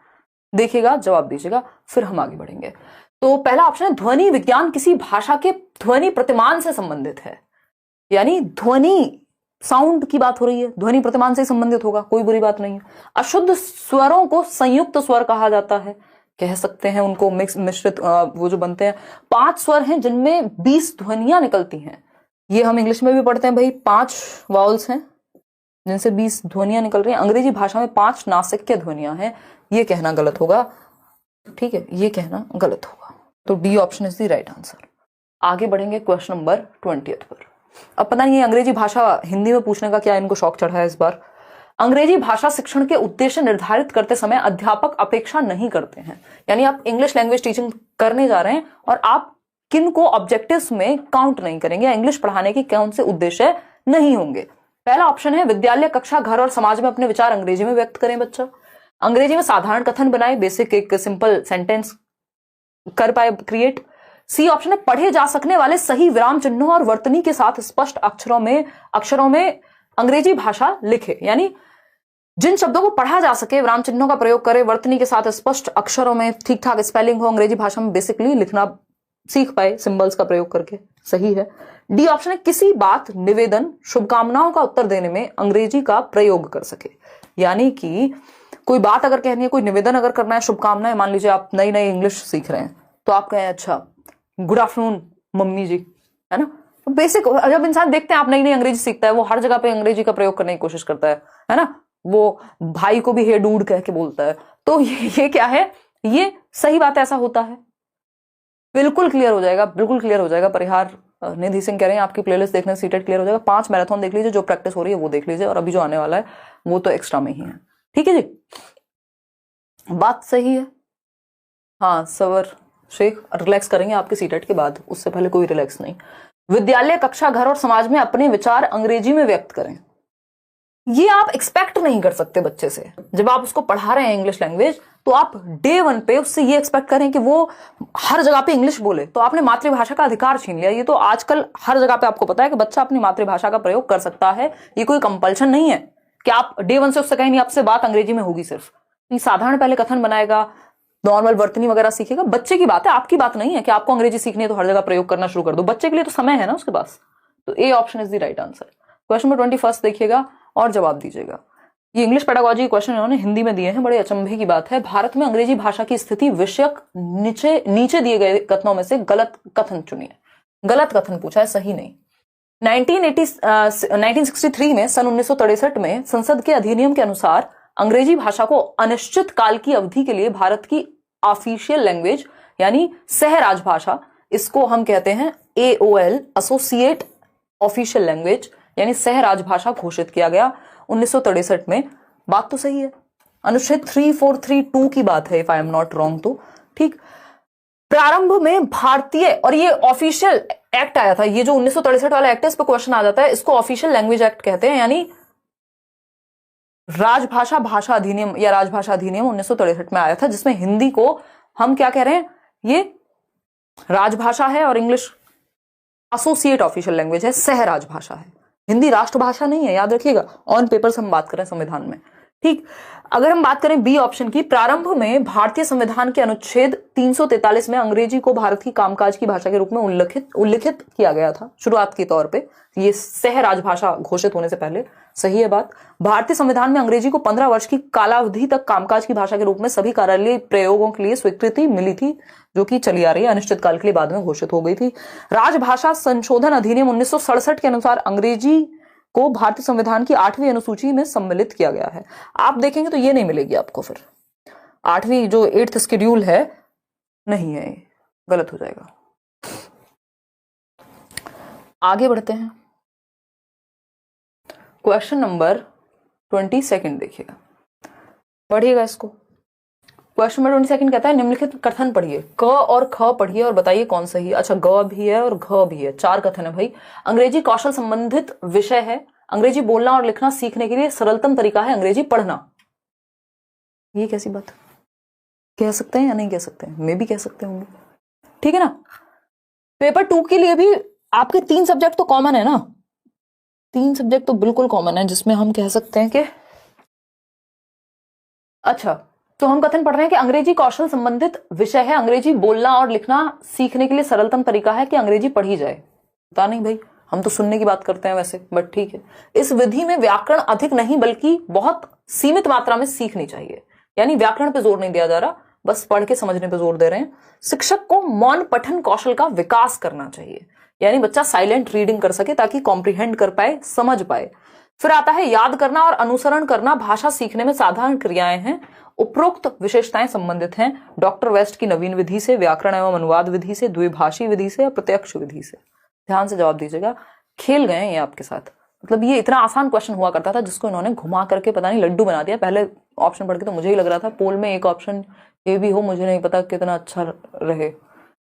देखिएगा जवाब दीजिएगा, फिर हम आगे बढ़ेंगे। तो पहला ऑप्शन है ध्वनि विज्ञान किसी भाषा के ध्वनि प्रतिमान से संबंधित है, यानी ध्वनि साउंड की बात हो रही है, ध्वनि प्रतिमान से संबंधित होगा, कोई बुरी बात नहीं है। अशुद्ध स्वरों को संयुक्त स्वर कहा जाता है, कह सकते हैं उनको मिश्रित वो जो बनते हैं। 5 स्वर हैं जिनमें 20 ध्वनियां निकलती हैं, ये हम इंग्लिश में भी पढ़ते हैं भाई, 5 वाउल्स हैं जिनसे 20 ध्वनियां निकल रही हैं। अंग्रेजी भाषा में 5 नासिक्य ध्वनियां हैं, ये कहना गलत होगा, ठीक है, ये कहना गलत होगा। तो D option is the right answer. आगे बढ़ेंगे क्वेश्चन नंबर 20 पर। अब पता नहीं अंग्रेजी भाषा हिंदी में पूछने का क्या इनको शौक चढ़ा है इस बार। अंग्रेजी भाषा शिक्षण के उद्देश्य निर्धारित करते समय अध्यापक अपेक्षा नहीं करते हैं, यानी आप इंग्लिश लैंग्वेज टीचिंग करने जा रहे हैं और आप किन को ऑब्जेक्टिव्स में काउंट नहीं करेंगे, या इंग्लिश पढ़ाने के कौन से उद्देश्य नहीं होंगे। पहला ऑप्शन है विद्यालय, कक्षा, घर और समाज में अपने विचार अंग्रेजी में व्यक्त करें बच्चा, अंग्रेजी में साधारण कथन बनाए, बेसिक एक सिंपल सेंटेंस कर पाए क्रिएट। सी ऑप्शन है पढ़े जा सकने वाले सही विराम चिन्हों और वर्तनी के साथ स्पष्ट अक्षरों में अंग्रेजी भाषा लिखे, यानी जिन शब्दों को पढ़ा जा सके विराम चिन्हों का प्रयोग करे, वर्तनी के साथ स्पष्ट अक्षरों में ठीक ठाक स्पेलिंग हो, अंग्रेजी भाषा में बेसिकली लिखना सीख पाए सिंबल्स का प्रयोग करके, सही है। डी ऑप्शन है किसी बात, निवेदन, शुभकामनाओं का उत्तर देने में अंग्रेजी का प्रयोग कर सके, यानी कि कोई बात अगर कहनी है, कोई निवेदन अगर करना है, शुभकामनाएं, मान लीजिए आप नई नई इंग्लिश सीख रहे हैं तो आप कहें अच्छा गुड आफ्टरनून मम्मी जी, है ना। तो बेसिक जब इंसान देखते हैं आप नई नई अंग्रेजी सीखता है, वो हर जगह पे अंग्रेजी का प्रयोग करने की कोशिश करता है ना। वो भाई को भी हे डूड कह के बोलता है, तो ये क्या है, ये सही बात है, ऐसा होता है। बिल्कुल क्लियर हो जाएगा, बिल्कुल क्लियर हो जाएगा। परिहार निधि सिंह कह रहे हैं आपकी प्लेलिस्ट देखने से सीटेट क्लियर हो जाएगा। 5 मैराथन देख लीजिए, जो प्रैक्टिस हो रही है वो देख लीजिए, और अभी जो आने वाला है वो तो एक्स्ट्रा में ही है, ठीक है जी, बात सही है। हाँ सवर शेख रिलैक्स करेंगे आपके सीटेट के बाद, उससे पहले कोई रिलैक्स नहीं। विद्यालय, कक्षा, घर और समाज में अपने विचार अंग्रेजी में व्यक्त करें, ये आप एक्सपेक्ट नहीं कर सकते बच्चे से। जब आप उसको पढ़ा रहे हैं इंग्लिश लैंग्वेज, तो आप डे 1 पे उससे ये एक्सपेक्ट करें कि वो हर जगह पे इंग्लिश बोले, तो आपने मातृभाषा का अधिकार छीन लिया। ये तो आजकल हर जगह पे आपको पता है कि बच्चा अपनी मातृभाषा का प्रयोग कर सकता है, ये कोई कंपल्शन नहीं है कि आप डे 1 से उससे कहें नहीं आपसे बात अंग्रेजी में होगी सिर्फ। साधारण पहले कथन बनाएगा, नॉर्मल वर्तनी वगैरह सीखेगा, बच्चे की बात है, आपकी बात नहीं है कि आपको अंग्रेजी सीखनी है तो हर जगह प्रयोग करना शुरू कर दो, बच्चे के लिए तो समय है ना उसके पास। तो A option is the right answer. Question number 21 देखिएगा और जवाब दीजिएगा। ये इंग्लिश पेडागोजी क्वेश्चन इन्होंने हिंदी में दिए हैं, बड़े अचंभे की बात है। भारत में अंग्रेजी भाषा की स्थिति विषयक नीचे दिए गए कथनों में से गलत कथन चुनिए। गलत कथन पूछा है, सही नहीं। 1963 में, सन 1963 में संसद के अधिनियम के अनुसार अंग्रेजी भाषा को अनिश्चित काल की अवधि के लिए भारत की ऑफिशियल लैंग्वेज यानी सह राजभाषा, इसको हम कहते हैं AOL, एसोसिएट ऑफिशियल लैंग्वेज यानी सह राजभाषा घोषित किया गया 1963 में। बात तो सही है, अनुच्छेद 3432 की बात है, if I am not wrong तो, ठीक। प्रारंभ में भारतीय, और ये ऑफिशियल एक्ट आया था, ये जो 1963 वाला एक्ट है इस पर क्वेश्चन आ जाता है, इसको ऑफिशियल लैंग्वेज एक्ट कहते हैं, यानी राजभाषा भाषा अधिनियम या राजभाषा अधिनियम 1963 में आया था, जिसमें हिंदी को हम क्या कह रहे हैं, ये राजभाषा है और इंग्लिश एसोसिएट ऑफिशियल लैंग्वेज है, सह राजभाषा है। हिंदी राष्ट्रभाषा नहीं है, याद रखिएगा, ऑन पेपर्स हम बात करें संविधान में, ठीक। अगर हम बात करें बी ऑप्शन की, प्रारंभ में भारतीय संविधान के अनुच्छेद 343 में अंग्रेजी को भारत की कामकाज की भाषा के रूप में उल्लिखित किया गया था शुरुआत के तौर पे, ये सह राजभाषा घोषित होने से पहले। सही है बात। भारतीय संविधान में अंग्रेजी को 15 वर्ष की कालावधि तक कामकाज की भाषा के रूप में सभी कार्यालयीय प्रयोगों के लिए स्वीकृति मिली थी, जो कि चली आ रही है, अनिश्चित काल के लिए बाद में घोषित हो गई थी। राजभाषा संशोधन अधिनियम 1967 के अनुसार अंग्रेजी को भारतीय संविधान की 8वीं अनुसूची में सम्मिलित किया गया है। आप देखेंगे तो ये नहीं मिलेगी आपको, फिर 8वीं जो 8th शेड्यूल है नहीं है, गलत हो जाएगा। आगे बढ़ते हैं, क्वेश्चन नंबर 22 देखिएगा, पढ़िएगा इसको। क्वेश्चन नंबर 22 कहता है निम्नलिखित कथन पढ़िए, क और ख पढ़िए और बताइए कौन सही। अच्छा, ग भी है और घ भी है, 4 कथन है भाई। अंग्रेजी कौशल संबंधित विषय है, अंग्रेजी बोलना और लिखना सीखने के लिए सरलतम तरीका है अंग्रेजी पढ़ना। ये कैसी बात, कह सकते हैं या नहीं कह सकते हैं? मैं भी कह सकते होंगे, ठीक है ना। पेपर 2 के लिए भी आपके 3 सब्जेक्ट तो कॉमन है ना, 3 सब्जेक्ट तो बिल्कुल कॉमन है जिसमें हम कह सकते हैं कि अच्छा, तो हम कथन पढ़ रहे हैं कि अंग्रेजी कौशल संबंधित विषय है, अंग्रेजी बोलना और लिखना सीखने के लिए सरलतम तरीका है कि अंग्रेजी पढ़ी जाए। पता नहीं भाई, हम तो सुनने की बात करते हैं वैसे, बट ठीक है। इस विधि में व्याकरण अधिक नहीं बल्कि बहुत सीमित मात्रा में सीखनी चाहिए, यानी व्याकरण पे जोर नहीं दिया जा रहा, बस पढ़ के समझने पे जोर दे रहे हैं। शिक्षक को मौन पठन कौशल का विकास करना चाहिए, यानी बच्चा साइलेंट रीडिंग कर सके ताकि कॉम्प्रिहेंड कर पाए, समझ पाए। फिर आता है याद करना और अनुसरण करना भाषा सीखने में साधारण क्रियाएं हैं, उपरोक्त विशेषताएं संबंधित हैं डॉक्टर वेस्ट की नवीन विधि से, व्याकरण एवं अनुवाद विधि से, द्विभाषी विधि से, प्रत्यक्ष विधि से। ध्यान से जवाब दीजिएगा। खेल गए हैं ये आपके साथ, मतलब ये इतना आसान क्वेश्चन हुआ करता था जिसको इन्होंने घुमा करके पता नहीं लड्डू बना दिया। पहले ऑप्शन पढ़ के तो मुझे ही लग रहा था पोल में एक ऑप्शन ये भी हो, मुझे नहीं पता कितना अच्छा रहे।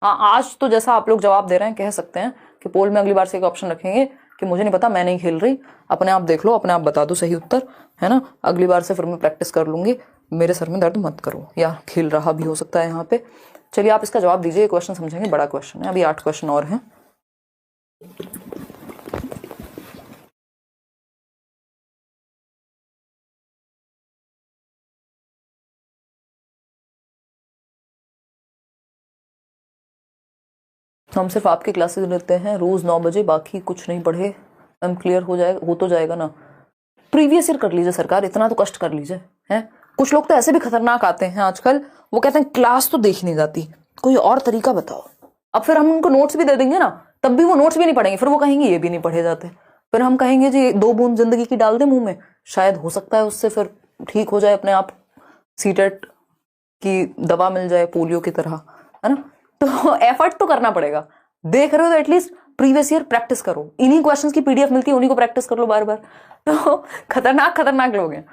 हाँ, आज तो जैसा आप लोग जवाब दे रहे हैं कह सकते हैं कि पोल में अगली बार से एक ऑप्शन रखेंगे कि मुझे नहीं पता, मैं नहीं खेल रही, अपने आप देख लो, अपने आप बता दो सही उत्तर, है ना। अगली बार से फिर मैं प्रैक्टिस कर लूंगी, मेरे सर में दर्द मत करो, या खेल रहा भी हो सकता है यहाँ पे। चलिए आप इसका जवाब दीजिए, क्वेश्चन समझेंगे, बड़ा क्वेश्चन है, अभी 8 क्वेश्चन और हैं। हम सिर्फ आपकी क्लासेस लेते हैं रोज 9 बजे, बाकी कुछ नहीं पढ़े। हम क्लियर हो जाएगा, हो तो जाएगा ना। प्रीवियस ईयर कर लीजिए सरकार, इतना तो कष्ट कर लीजिए। हैं, कुछ लोग तो ऐसे भी खतरनाक आते हैं आजकल, वो कहते हैं क्लास तो देख नहीं जाती, कोई और तरीका बताओ। अब फिर हम उनको नोट्स भी दे देंगे ना, तब भी वो नोट्स भी नहीं पढ़ेंगे, फिर वो कहेंगे ये भी नहीं पढ़े जाते। फिर हम कहेंगे जी 2 बूंद जिंदगी की डाल दे मुंह में, शायद हो सकता है उससे फिर ठीक हो जाए अपने आप, सीटेट की दवा मिल जाए पोलियो की तरह, है ना। तो एफर्ट तो करना पड़ेगा। देख रहे हो तो एटलीस्ट प्रीवियस ईयर प्रैक्टिस करो, इन्हीं क्वेश्चंस की पीडीएफ मिलती है, उन्हीं को प्रैक्टिस कर लो बार बार। तो खतरनाक लोग हैं,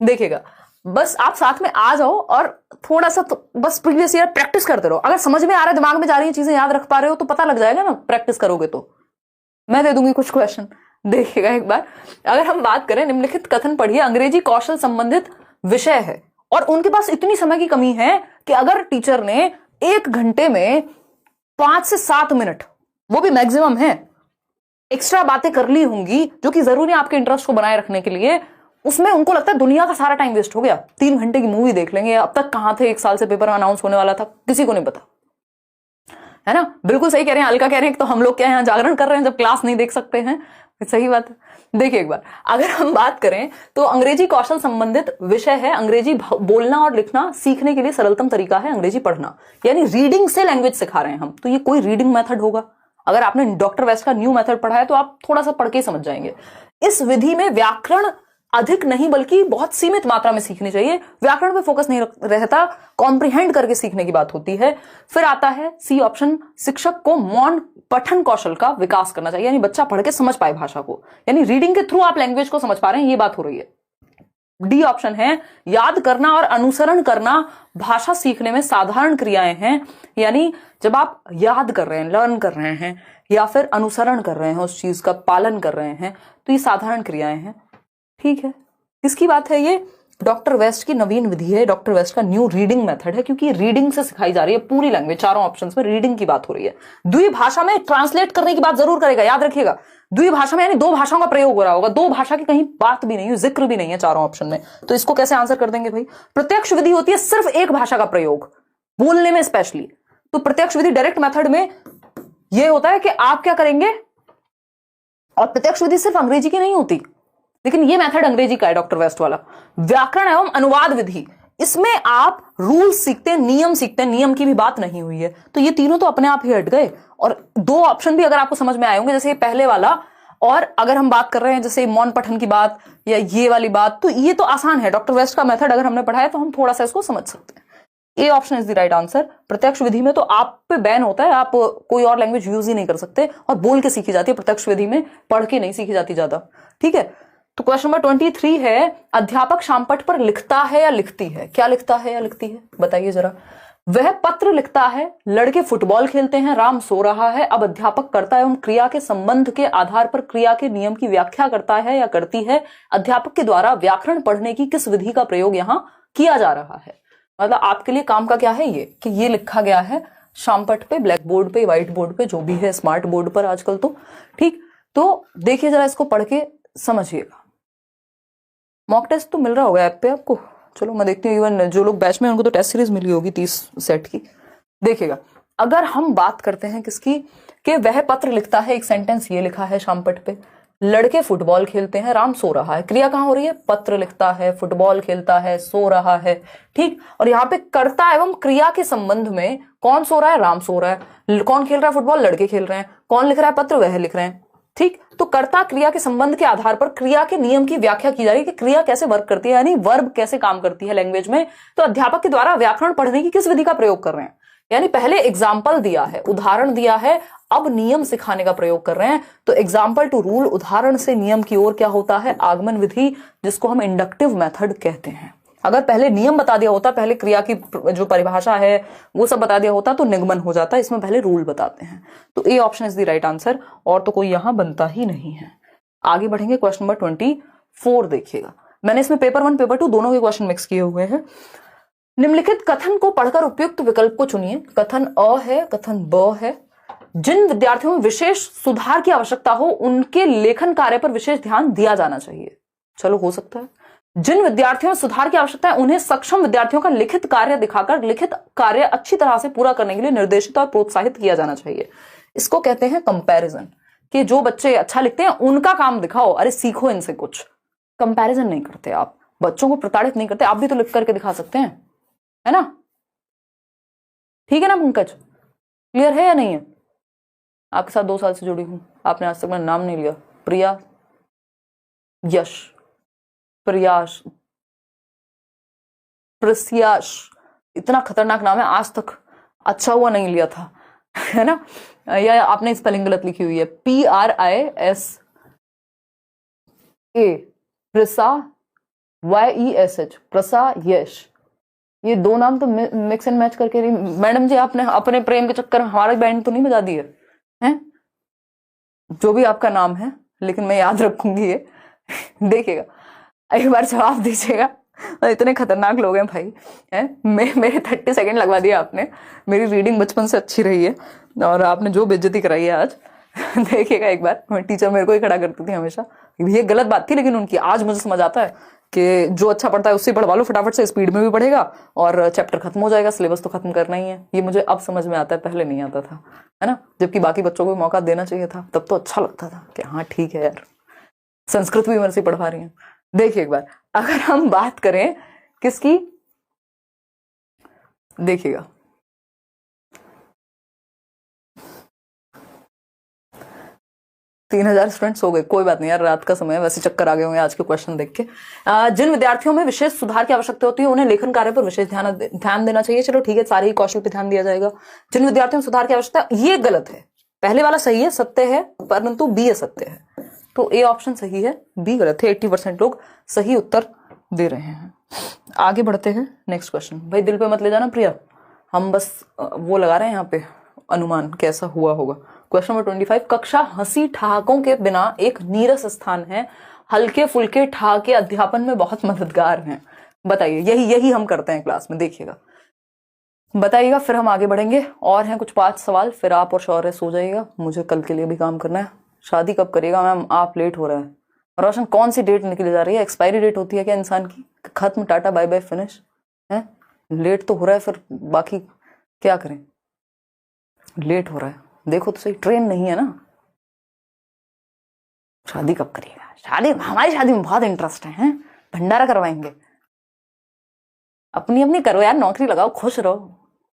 देखिएगा। बस आप साथ में आ जाओ और थोड़ा सा तो बस प्रीवियस ईयर प्रैक्टिस करते रहो। अगर समझ में आ रहा है, दिमाग में जा रही है चीजें, याद रख पा रहे हो तो पता लग जाएगा ना, प्रैक्टिस करोगे तो। मैं दे दूंगी कुछ क्वेश्चन, देखिएगा एक बार। अगर हम बात करें, निम्नलिखित कथन पढ़िए, अंग्रेजी कौशल संबंधित विषय है और उनके पास इतनी समय की कमी है कि अगर टीचर ने 1 घंटे में 5 से 7 मिनट, वो भी मैक्सिमम है, एक्स्ट्रा बातें कर ली होंगी जो कि जरूरी है आपके इंटरेस्ट को बनाए रखने के लिए, उसमें उनको लगता है दुनिया का सारा टाइम वेस्ट हो गया। 3 घंटे की मूवी देख लेंगे, अब तक कहां थे, 1 साल से पेपर अनाउंस होने वाला था, किसी को नहीं पता, है ना। बिल्कुल सही कह रहे हैं, अलका कह रहे हैं तो हम लोग क्या यहाँ जागरण कर रहे हैं जब क्लास नहीं देख सकते हैं। सही बात है। देखिए एक बार, अगर हम बात करें तो अंग्रेजी कौशल संबंधित विषय है, अंग्रेजी बोलना और लिखना सीखने के लिए सरलतम तरीका है अंग्रेजी पढ़ना, यानी रीडिंग से लैंग्वेज सिखा रहे हैं हम, तो ये कोई रीडिंग मेथड होगा। अगर आपने डॉक्टर वेस्ट का न्यू मेथड पढ़ा है तो आप थोड़ा सा पढ़ के समझ जाएंगे। इस विधि में व्याकरण अधिक नहीं बल्कि बहुत सीमित मात्रा में सीखनी चाहिए, व्याकरण पे फोकस नहीं रहता, कॉम्प्रिहेंड करके सीखने की बात होती है। फिर आता है सी ऑप्शन, शिक्षक को मौन पठन कौशल का विकास करना चाहिए, यानी बच्चा पढ़ के समझ पाए भाषा को, यानी रीडिंग के थ्रू आप लैंग्वेज को समझ पा रहे हैं, ये बात हो रही है। डी ऑप्शन है, याद करना और अनुसरण करना भाषा सीखने में साधारण क्रियाएं हैं, यानी जब आप याद कर रहे हैं, लर्न कर रहे हैं या फिर अनुसरण कर रहे हैं, उस चीज का पालन कर रहे हैं, तो ये साधारण क्रियाएं हैं। ठीक है, किसकी बात है ये? डॉक्टर वेस्ट की नवीन विधि है, डॉक्टर वेस्ट का न्यू रीडिंग मेथड है, क्योंकि रीडिंग से सिखाई जा रही है पूरी लैंग्वेज, चारों ऑप्शंस में रीडिंग की बात हो रही है। द्विभाषा में ट्रांसलेट करने की बात जरूर करेगा, याद रखिएगा। द्विभाषा में यानी दो भाषाओं का प्रयोग हो रहा होगा, दो भाषा की कहीं बात भी नहीं है, जिक्र भी नहीं है चारों ऑप्शन में। तो इसको कैसे आंसर कर देंगे भाई? प्रत्यक्ष विधि होती है सिर्फ एक भाषा का प्रयोग, बोलने में स्पेशली। तो प्रत्यक्ष विधि डायरेक्ट मेथड में यह होता है कि आप क्या करेंगे, और प्रत्यक्ष विधि सिर्फ अंग्रेजी की नहीं होती, लेकिन ये मेथड अंग्रेजी का है डॉक्टर वेस्ट वाला। व्याकरण एवं अनुवाद विधि, इसमें आप रूल सीखते हैं, नियम सीखते हैं, नियम की भी बात नहीं हुई है। तो ये तीनों तो अपने आप ही हट गए, और दो ऑप्शन भी अगर आपको समझ में आए होंगे, जैसे पहले वाला, और अगर हम बात कर रहे हैं जैसे मौन पठन की बात या ये वाली बात, तो ये तो आसान है। डॉक्टर वेस्ट का मेथड अगर हमने पढ़ा है तो हम थोड़ा सा इसको समझ सकते हैं। A option is the right answer. प्रत्यक्ष विधि में तो आप पे बैन होता है, आप कोई और लैंग्वेज यूज ही नहीं कर सकते, और बोल के सीखी जाती है प्रत्यक्ष विधि में, पढ़ के नहीं सीखी जाती ज्यादा। ठीक है, तो क्वेश्चन नंबर 23 है, अध्यापक शामपट पर लिखता है या लिखती है? क्या लिखता है या लिखती है, बताइए जरा। वह पत्र लिखता है, लड़के फुटबॉल खेलते हैं, राम सो रहा है। अब अध्यापक कर्ता एवं क्रिया के संबंध के आधार पर क्रिया के नियम की व्याख्या करता है या करती है। अध्यापक के द्वारा व्याकरण पढ़ने की किस विधि का प्रयोग यहां किया जा रहा है? मतलब आपके लिए काम का क्या है ये, कि ये लिखा गया है शामपट पे, ब्लैक बोर्ड पे, व्हाइट बोर्ड पे, जो भी है, स्मार्ट बोर्ड पर आजकल तो। ठीक, तो देखिए जरा, इसको पढ़ के समझिएगा। मॉक टेस्ट तो मिल रहा होगा ऐप पे आपको, चलो मैं देखती हूँ। इवन जो लोग बैच में उनको तो टेस्ट सीरीज मिली होगी 30 सेट की। देखिएगा, अगर हम बात करते हैं किसकी, कि वह पत्र लिखता है, एक सेंटेंस ये लिखा है शामपट पे, लड़के फुटबॉल खेलते हैं, राम सो रहा है। क्रिया कहां हो रही है? पत्र लिखता है, फुटबॉल खेलता है, सो रहा है। ठीक, और यहाँ पे कर्ता एवं क्रिया के संबंध में कौन सो रहा है? राम सो रहा है। कौन खेल रहा है फुटबॉल? लड़के खेल रहे हैं। कौन लिख रहा है पत्र? वह लिख रहे हैं। ठीक, तो कर्ता क्रिया के संबंध के आधार पर क्रिया के नियम की व्याख्या की जा रही है कि क्रिया कैसे वर्क करती है, यानी वर्ब कैसे काम करती है लैंग्वेज में। तो अध्यापक के द्वारा व्याकरण पढ़ने की किस विधि का प्रयोग कर रहे हैं, यानी पहले एग्जाम्पल दिया है, उदाहरण दिया है, अब नियम सिखाने का प्रयोग कर रहे हैं। तो एग्जाम्पल टू रूल, उदाहरण से नियम की ओर क्या होता है? आगमन विधि, जिसको हम इंडक्टिव मेथड कहते हैं। अगर पहले नियम बता दिया होता, पहले क्रिया की जो परिभाषा है वो सब बता दिया होता, तो निगमन हो जाता। इसमें पहले रूल बताते हैं। तो A option is the right answer, और तो कोई यहां बनता ही नहीं है। आगे बढ़ेंगे, क्वेश्चन नंबर 24 देखिएगा। मैंने इसमें पेपर 1 पेपर 2 दोनों के क्वेश्चन मिक्स किए हुए हैं। निम्नलिखित कथन को पढ़कर उपयुक्त विकल्प को चुनिए। कथन अ है, कथन ब है। जिन विद्यार्थियों में विशेष सुधार की आवश्यकता हो उनके लेखन कार्य पर विशेष ध्यान दिया जाना चाहिए। चलो, हो सकता है। जिन विद्यार्थियों में सुधार की आवश्यकता है उन्हें सक्षम विद्यार्थियों का लिखित कार्य दिखाकर लिखित कार्य अच्छी तरह से पूरा करने के लिए निर्देशित और प्रोत्साहित किया जाना चाहिए। इसको कहते हैं कंपैरिजन, कि जो बच्चे अच्छा लिखते हैं उनका काम दिखाओ, अरे सीखो इनसे कुछ। कंपैरिजन नहीं करते आप, बच्चों को प्रताड़ित नहीं करते। आप भी तो लिख करके दिखा सकते हैं, है ना? ठीक है ना पंकज, क्लियर है या नहीं है? आपके साथ 2 साल से जुड़ी हूं, आपने आज तक मेरा नाम नहीं लिया। प्रिया, यश, प्रयास, प्रस्याश, इतना खतरनाक नाम है, आज तक अच्छा हुआ नहीं लिया था, है ना? या आपने स्पेलिंग गलत लिखी हुई है, PRISA, प्रसा, YESH, प्रसा यश। ये 2 नाम तो मिक्स एंड मैच करके नहीं। मैडम जी, आपने अपने प्रेम के चक्कर में हमारी बैंड तो नहीं बजा दी है? जो भी आपका नाम है, लेकिन मैं याद रखूंगी ये। देखिएगा, एक बार जवाब दीजिएगा। इतने खतरनाक लोग हैं भाई, हैं? मेरे 30 सेकंड लगवा दिया आपने। मेरी रीडिंग बचपन से अच्छी रही है, और आपने जो बेइज्जती कराई है आज। देखिएगा एक बार, टीचर मेरे को ही खड़ा करती थी हमेशा। ये गलत बात थी, लेकिन उनकी आज मुझे समझ आता है कि जो अच्छा पढ़ता है उससे पढ़वा लो, फटाफट से स्पीड में भी पढ़ेगा और चैप्टर खत्म हो जाएगा, सिलेबस तो खत्म करना ही है। ये मुझे अब समझ में आता है, पहले नहीं आता था, है ना? जबकि बाकी बच्चों को भी मौका देना चाहिए था, तब तो अच्छा लगता था कि हाँ ठीक है यार, संस्कृत भी मेरे से पढ़वा रही है। देखिए एक बार, अगर हम बात करें किसकी, देखिएगा, तीन 3000 स्टूडेंट्स हो गए। कोई बात नहीं यार, रात का समय है, वैसे चक्कर आ गए होंगे आज के क्वेश्चन देख के। जिन विद्यार्थियों में विशेष सुधार की आवश्यकता होती है उन्हें लेखन कार्य पर विशेष ध्यान देना चाहिए। चलो ठीक है, सारे ही कौशल पे ध्यान दिया जाएगा। जिन विद्यार्थियों में सुधार की आवश्यकता, ये गलत है। पहले वाला सही है, सत्य है, परंतु बी असत्य है। तो ए ऑप्शन सही है, बी गलत है। 80% लोग सही उत्तर दे रहे हैं। आगे बढ़ते हैं, नेक्स्ट क्वेश्चन। भाई दिल पे मत ले जाना प्रिया, हम बस वो लगा रहे हैं यहाँ पे अनुमान कैसा हुआ होगा। क्वेश्चन नंबर 25, कक्षा हंसी ठहाकों के बिना एक नीरस स्थान है, हल्के फुल्के ठहाके अध्यापन में बहुत मददगार हैं। बताइए, यही यही हम करते हैं क्लास में, देखिएगा। बताइएगा, फिर हम आगे बढ़ेंगे। और हैं कुछ 5 सवाल, फिर आप और शौर्य सो जाइएगा, मुझे कल के लिए भी काम करना है। शादी कब करिएगा मैम? आप लेट हो रहा है। रोशन, कौन सी डेट निकली जा रही है? एक्सपायरी डेट होती है क्या इंसान की? खत्म, टाटा बाय बाय फिनिश है। लेट तो हो रहा है, फिर बाकी क्या करें? लेट हो रहा है, देखो तो सही, ट्रेन नहीं है ना। शादी कब करिएगा? शादी, हमारी शादी में बहुत इंटरेस्ट है, भंडारा करवाएंगे। अपनी अपनी करो यार, नौकरी लगाओ, खुश रहो।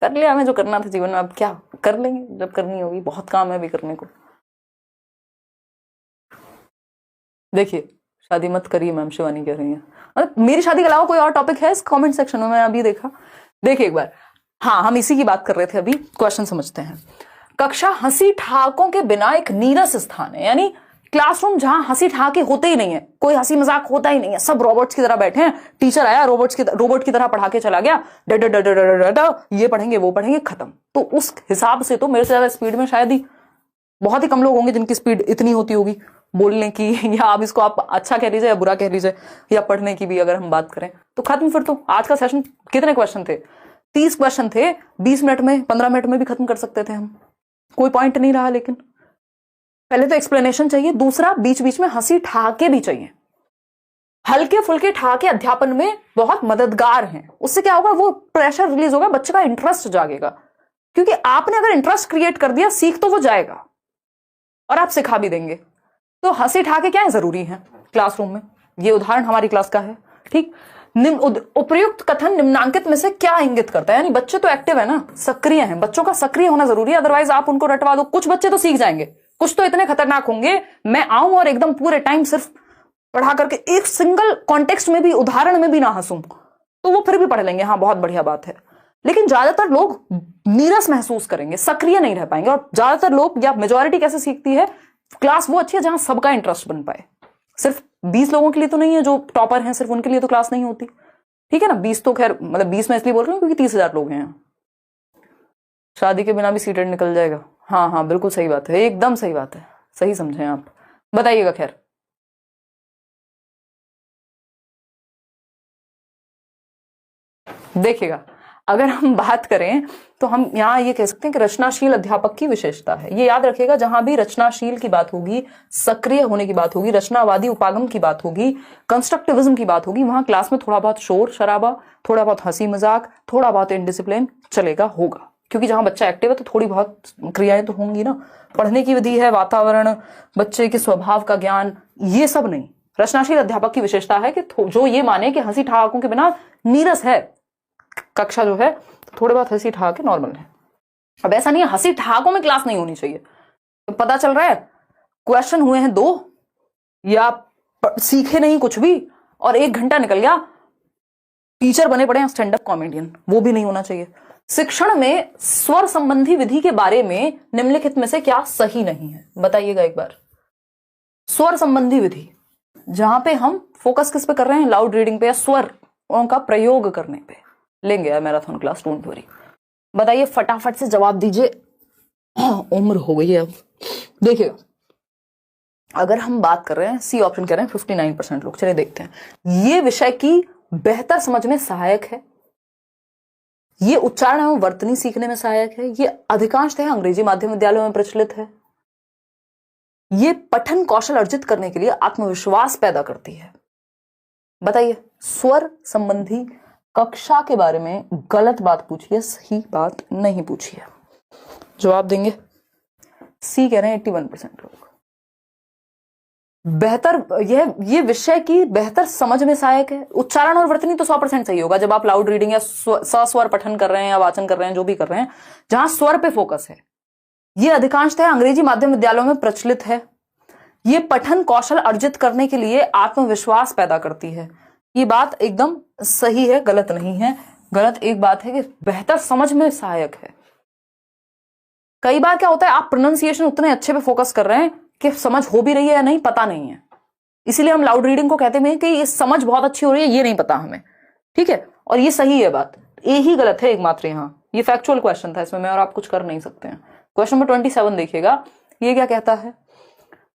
कर लिया हमें जो करना था जीवन में, अब क्या कर लेंगे जब करनी होगी, बहुत काम है अभी करने को। देखिए, शादी मत करिए मैम, शिवानी कह रही है। मेरी शादी के अलावा कोई और टॉपिक है इस कमेंट सेक्शन में? मैं अभी देखा, देखिए एक बार। हाँ, हम इसी की बात कर रहे थे अभी। क्वेश्चन समझते हैं। कक्षा हंसी ठहाकों के बिना एक नीरस स्थान है, यानी क्लासरूम जहां हंसी ठहाके होते ही नहीं है, कोई हंसी मजाक होता ही नहीं है, सब रोबोट्स की तरह बैठे हैं। टीचर आया, रोबोट की तरह पढ़ा के चला गया, ये पढ़ेंगे वो पढ़ेंगे, खत्म। तो उस हिसाब से तो मेरे से ज्यादा स्पीड में शायद ही बहुत ही कम लोग होंगे जिनकी स्पीड इतनी होती होगी बोलने की, या आप इसको आप अच्छा कह लीजिए या बुरा कह लीजिए, या पढ़ने की भी अगर हम बात करें तो खत्म। फिर तो आज का सेशन, कितने क्वेश्चन थे? 30 क्वेश्चन थे, 20 मिनट में 15 मिनट में भी खत्म कर सकते थे हम, कोई पॉइंट नहीं रहा। लेकिन पहले तो एक्सप्लेनेशन चाहिए, दूसरा बीच बीच में हंसी ठहाके भी चाहिए। हल्के फुल्के ठहाके अध्यापन में बहुत मददगार हैं। उससे क्या होगा, वो प्रेशर रिलीज होगा, बच्चे का इंटरेस्ट जागेगा। क्योंकि आपने अगर इंटरेस्ट क्रिएट कर दिया, सीख तो वो जाएगा और आप सिखा भी देंगे। तो हंसी ठहाके क्या है, जरूरी है क्लासरूम में। ये उदाहरण हमारी क्लास का है, ठीक। उपयुक्त कथन निम्नांकित में से क्या इंगित करता है? यानी बच्चे तो एक्टिव है ना, सक्रिय हैं, बच्चों का सक्रिय होना जरूरी है, अदरवाइज आप उनको रटवा दो। कुछ बच्चे तो सीख जाएंगे, कुछ तो इतने खतरनाक होंगे, मैं आऊं और एकदम पूरे टाइम सिर्फ पढ़ा करके एक सिंगल कॉन्टेक्स्ट में भी, उदाहरण में भी ना हंसूं, तो वो फिर भी पढ़ लेंगे, हाँ बहुत बढ़िया बात है। लेकिन ज्यादातर लोग नीरस महसूस करेंगे, सक्रिय नहीं रह पाएंगे। और ज्यादातर लोग, या मेजोरिटी कैसे सीखती है, क्लास वो अच्छी है जहां सबका इंटरेस्ट बन पाए। सिर्फ 20 लोगों के लिए तो नहीं है जो टॉपर हैं, सिर्फ उनके लिए तो क्लास नहीं होती, ठीक है ना। 20 तो खैर, मतलब 20 में इसलिए बोल रही हूँ क्योंकि 30,000 लोग हैं। शादी के बिना भी सीटेट निकल जाएगा। हाँ हाँ, बिल्कुल सही बात है, एकदम सही बात है, सही समझे आप। बताइएगा। खैर, देखिएगा, अगर हम बात करें तो हम यहाँ ये कह सकते हैं कि रचनाशील अध्यापक की विशेषता है। ये याद रखिएगा, जहां भी रचनाशील की बात होगी, सक्रिय होने की बात होगी, रचनावादी उपागम की बात होगी, कंस्ट्रक्टिविज्म की बात होगी, वहां क्लास में थोड़ा बहुत शोर शराबा, थोड़ा बहुत हंसी मजाक, थोड़ा बहुत इनडिसिप्लिन चलेगा, होगा। क्योंकि जहां बच्चा एक्टिव है तो थोड़ी बहुत क्रियाएं तो होंगी ना। पढ़ने की विधि है, वातावरण, बच्चे के स्वभाव का ज्ञान, ये सब नहीं। रचनाशील अध्यापक की विशेषता है कि जो ये माने कि हंसी ठहाकों के बिना नीरस है कक्षा जो है, तो थोड़े बहुत हंसी ठहाके नॉर्मल है। अब ऐसा नहीं है हंसी ठहाकों में क्लास नहीं होनी चाहिए। तो पता चल रहा है क्वेश्चन हुए हैं 2, या सीखे नहीं कुछ भी, और 1 घंटा निकल गया, टीचर बने पड़े हैं स्टैंड अप कॉमेडियन, वो भी नहीं होना चाहिए। शिक्षण में स्वर संबंधी विधि के बारे में निम्नलिखित में से क्या सही नहीं है? बताइएगा एक बार। स्वर संबंधी विधि, जहां पे हम फोकस किस पे कर रहे हैं, लाउड रीडिंग पे या स्वरों का प्रयोग करने पे। लेंगे यार मैराथन क्लास, डोंट वरी। बताइए, फटाफट से जवाब दीजिए, उम्र हो गई है अब। देखिए, अगर हम बात कर रहे हैं, सी ऑप्शन कह रहे हैं 59% लोग। चलिए देखते हैं। ये विषय की बेहतर समझ में सहायक है, ये उच्चारण एवं वर्तनी सीखने में सहायक है, ये अधिकांशतः अंग्रेजी माध्यम विद्यालयों में प्रचलित है, ये पठन कौशल अर्जित करने के लिए आत्मविश्वास पैदा करती है। बताइए, स्वर संबंधी कक्षा के बारे में गलत बात पूछिए, सही बात नहीं पूछिए। जवाब देंगे। सी कह रहे हैं 81% लोग। बेहतर, ये विषय की बेहतर समझ में सहायक है। उच्चारण और वर्तनी तो 100% सही होगा, जब आप लाउड रीडिंग या सस्वर पठन कर रहे हैं या वाचन कर रहे हैं, जो भी कर रहे हैं, जहां स्वर पे फोकस है। ये अधिकांशतः अंग्रेजी माध्यम विद्यालयों में प्रचलित है, ये पठन कौशल अर्जित करने के लिए आत्मविश्वास पैदा करती है। ये बात एकदम सही है, गलत नहीं है। गलत एक बात है कि बेहतर समझ में सहायक है। कई बार क्या होता है, आप प्रोनाउंसिएशन उतने अच्छे पे फोकस कर रहे हैं कि समझ हो भी रही है या नहीं पता नहीं है, इसीलिए हम लाउड रीडिंग को कहते हैं कि ये समझ बहुत अच्छी हो रही है, ये नहीं पता हमें, ठीक है। और ये सही है बात, ये ही गलत है एकमात्र यहाँ। ये फैक्चुअल क्वेश्चन था, इसमें मैं और आप कुछ कर नहीं सकते हैं। क्वेश्चन नंबर 27 देखिएगा, ये क्या कहता है।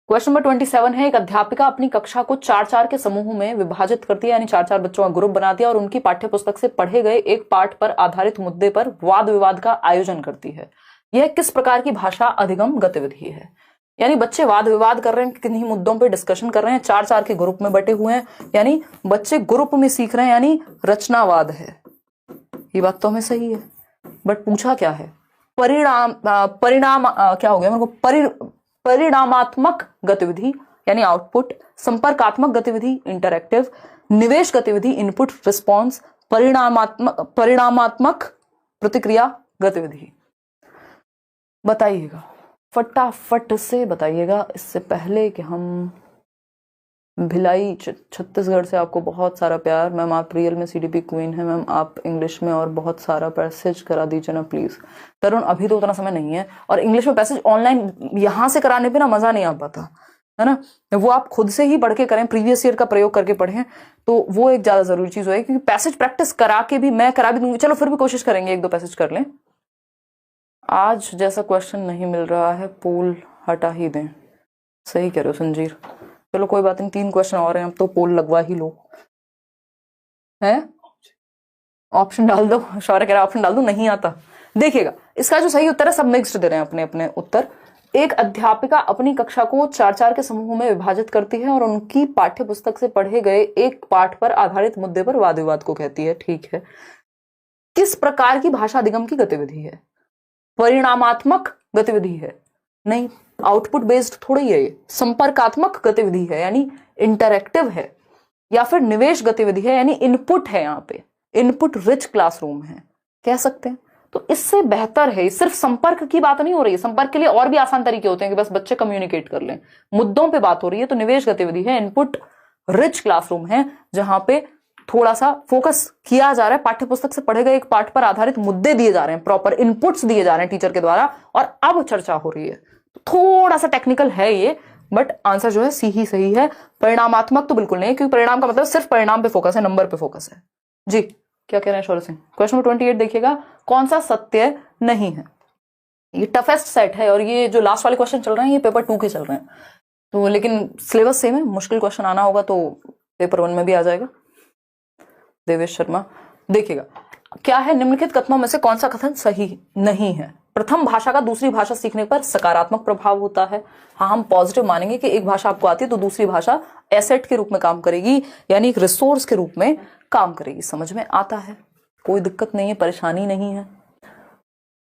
क्वेश्चन नंबर 27 है, एक अध्यापिका अपनी कक्षा को 4-4 के समूह में विभाजित करती है, यानी 4-4 बच्चों का ग्रुप बनाती है और उनकी पाठ्य पुस्तक से पढ़े गए एक पाठ पर आधारित मुद्दे पर वाद विवाद का आयोजन करती है। यह किस प्रकार की भाषा अधिगम गतिविधि है? यानी बच्चे वाद विवाद कर रहे हैं, किन्हीं मुद्दों पे डिस्कशन कर रहे हैं, 4-4 के ग्रुप में बटे हुए हैं, यानी बच्चे ग्रुप में सीख रहे हैं, यानी रचनावाद है। ये बात तो हमें सही है, बट पूछा क्या है? परिणाम क्या हो गया मेरे को? परिणामात्मक गतिविधि यानी आउटपुट, संपर्कात्मक गतिविधि इंटरैक्टिव, निवेश गतिविधि इनपुट रिस्पॉन्स, परिणामात्मक प्रतिक्रिया गतिविधि। बताइएगा, फटाफट से बताइएगा, इससे पहले कि हम भिलाई छत्तीसगढ़ से आपको बहुत सारा प्यार। मैम आप रियल में सीडीपी क्वीन है मैम, आप इंग्लिश में और बहुत सारा पैसेज करा दीजिए ना प्लीज। तरुण अभी तो उतना समय नहीं है, और इंग्लिश में पैसेज ऑनलाइन यहां से कराने पे ना मजा नहीं आ पाता है ना, वो आप खुद से ही पढ़ के करें, प्रीवियस ईयर का प्रयोग करके पढ़ें, तो वो एक ज्यादा जरूरी चीज है, क्योंकि पैसेज प्रैक्टिस करा के भी मैं करा भी दूंगी, चलो फिर भी कोशिश करेंगे 1-2 पैसेज कर लें। आज जैसा क्वेश्चन नहीं मिल रहा है, पोल हटा ही दें। सही कह रहे हो संजीर, चलो कोई बात नहीं, 3 क्वेश्चन और हैं, अब तो पोल लगवा ही लो। है ऑप्शन डाल दो, शौर्य कह रहा ऑप्शन डाल दो, नहीं आता। देखिएगा इसका जो सही उत्तर है, सब मिक्स्ड दे रहे हैं अपने अपने उत्तर। एक अध्यापिका अपनी कक्षा को 4-4 के समूह में विभाजित करती है और उनकी पाठ्य पुस्तक से पढ़े गए एक पाठ पर आधारित मुद्दे पर वाद विवाद को कहती है। ठीक है, किस प्रकार की भाषा अधिगम की गतिविधि है? परिणामात्मक गतिविधि है? नहीं, आउटपुट बेस्ड थोड़ी है ये। संपर्कात्मक गतिविधि है यानी इंटरैक्टिव है, या फिर निवेश गतिविधि है यानी इनपुट है, यहाँ पे इनपुट रिच क्लासरूम है कह सकते हैं। तो इससे बेहतर है, सिर्फ संपर्क की बात नहीं हो रही है, संपर्क के लिए और भी आसान तरीके होते हैं कि बस बच्चे कम्युनिकेट कर लें, मुद्दों पे बात हो रही है। तो निवेश गतिविधि है, इनपुट रिच क्लासरूम है, जहां पे थोड़ा सा फोकस किया जा रहा है, पाठ्य पुस्तक से पढ़े गए एक पाठ पर आधारित मुद्दे दिए जा रहे हैं, प्रॉपर इनपुट्स दिए जा रहे हैं टीचर के द्वारा, और अब चर्चा हो रही है। थोड़ा सा टेक्निकल है ये, बट आंसर जो है सी ही सही है। परिणामात्मक तो बिल्कुल नहीं, क्योंकि परिणाम का मतलब सिर्फ परिणाम पे फोकस है, नंबर पे फोकस है। जी क्या कह रहे हैं शौर्य सिंह? क्वेश्चन नंबर 28 देखिएगा, कौन सा सत्य नहीं है? ये टफेस्ट सेट है, और ये जो लास्ट वाले क्वेश्चन चल रहे हैं ये पेपर 2 के चल रहे हैं, तो लेकिन सिलेबस सेम है, मुश्किल क्वेश्चन आना होगा तो पेपर 1 में भी आ जाएगा। देवेश शर्मा देखिएगा, क्या है निम्नलिखित कथनों में से कौन सा कथन सही नहीं है? प्रथम भाषा का दूसरी भाषा सीखने पर सकारात्मक प्रभाव होता है। हाँ, हम पॉजिटिव मानेंगे कि एक भाषा आपको आती है तो दूसरी भाषा एसेट के रूप में काम करेगी, यानी एक रिसोर्स के रूप में काम करेगी। समझ में आता है, कोई दिक्कत नहीं है, परेशानी नहीं है।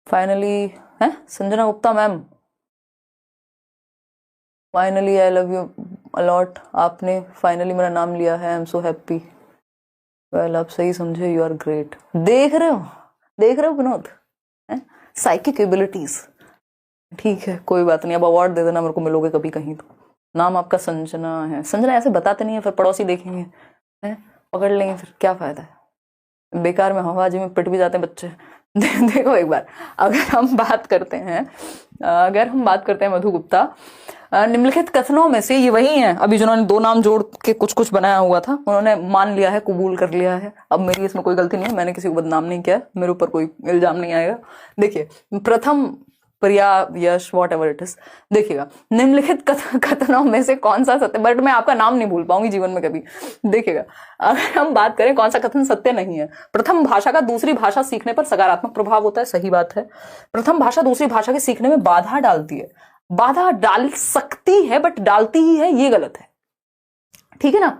फाइनली है Sanjana Gupta ma'am, finally I love you a lot, आपने फाइनली मेरा नाम लिया है, I am so happy. Well आप सही समझे, यू आर ग्रेट। देख रहे हो विनोद, साइकिक एबिलिटीज। ठीक है कोई बात नहीं, अब अवार्ड दे देना मेरे को, मिलोगे कभी कहीं तो। नाम आपका संजना है, संजना ऐसे बताते नहीं है, फिर पड़ोसी देखेंगे है, पकड़ लेंगे, फिर क्या फायदा है, बेकार में हवाबाजी में पिट भी जाते हैं बच्चे। देखो एक बार अगर हम बात करते हैं मधु गुप्ता, निम्नलिखित कथनों में से ये वही हैं अभी जिन्होंने 2 नाम जोड़ के कुछ कुछ बनाया हुआ था, उन्होंने मान लिया है, कबूल कर लिया है। अब मेरी इसमें कोई गलती नहीं है, मैंने किसी को बदनाम नहीं किया, मेरे ऊपर कोई इल्जाम नहीं आएगा। देखिए प्रथम, प्रिया, यश, वॉट एवर इट इज, देखिएगा निम्नलिखित कथनों में से कौन सा सत्य, बट मैं आपका नाम नहीं भूल पाऊंगी जीवन में कभी। देखिएगा अगर हम बात करें कौन सा कथन सत्य नहीं है, प्रथम भाषा का दूसरी भाषा सीखने पर सकारात्मक प्रभाव होता है, सही बात है। प्रथम भाषा दूसरी भाषा के सीखने में बाधा डालती है, बाधा डाल सकती है बट डालती ही है, ये गलत है, ठीक है ना।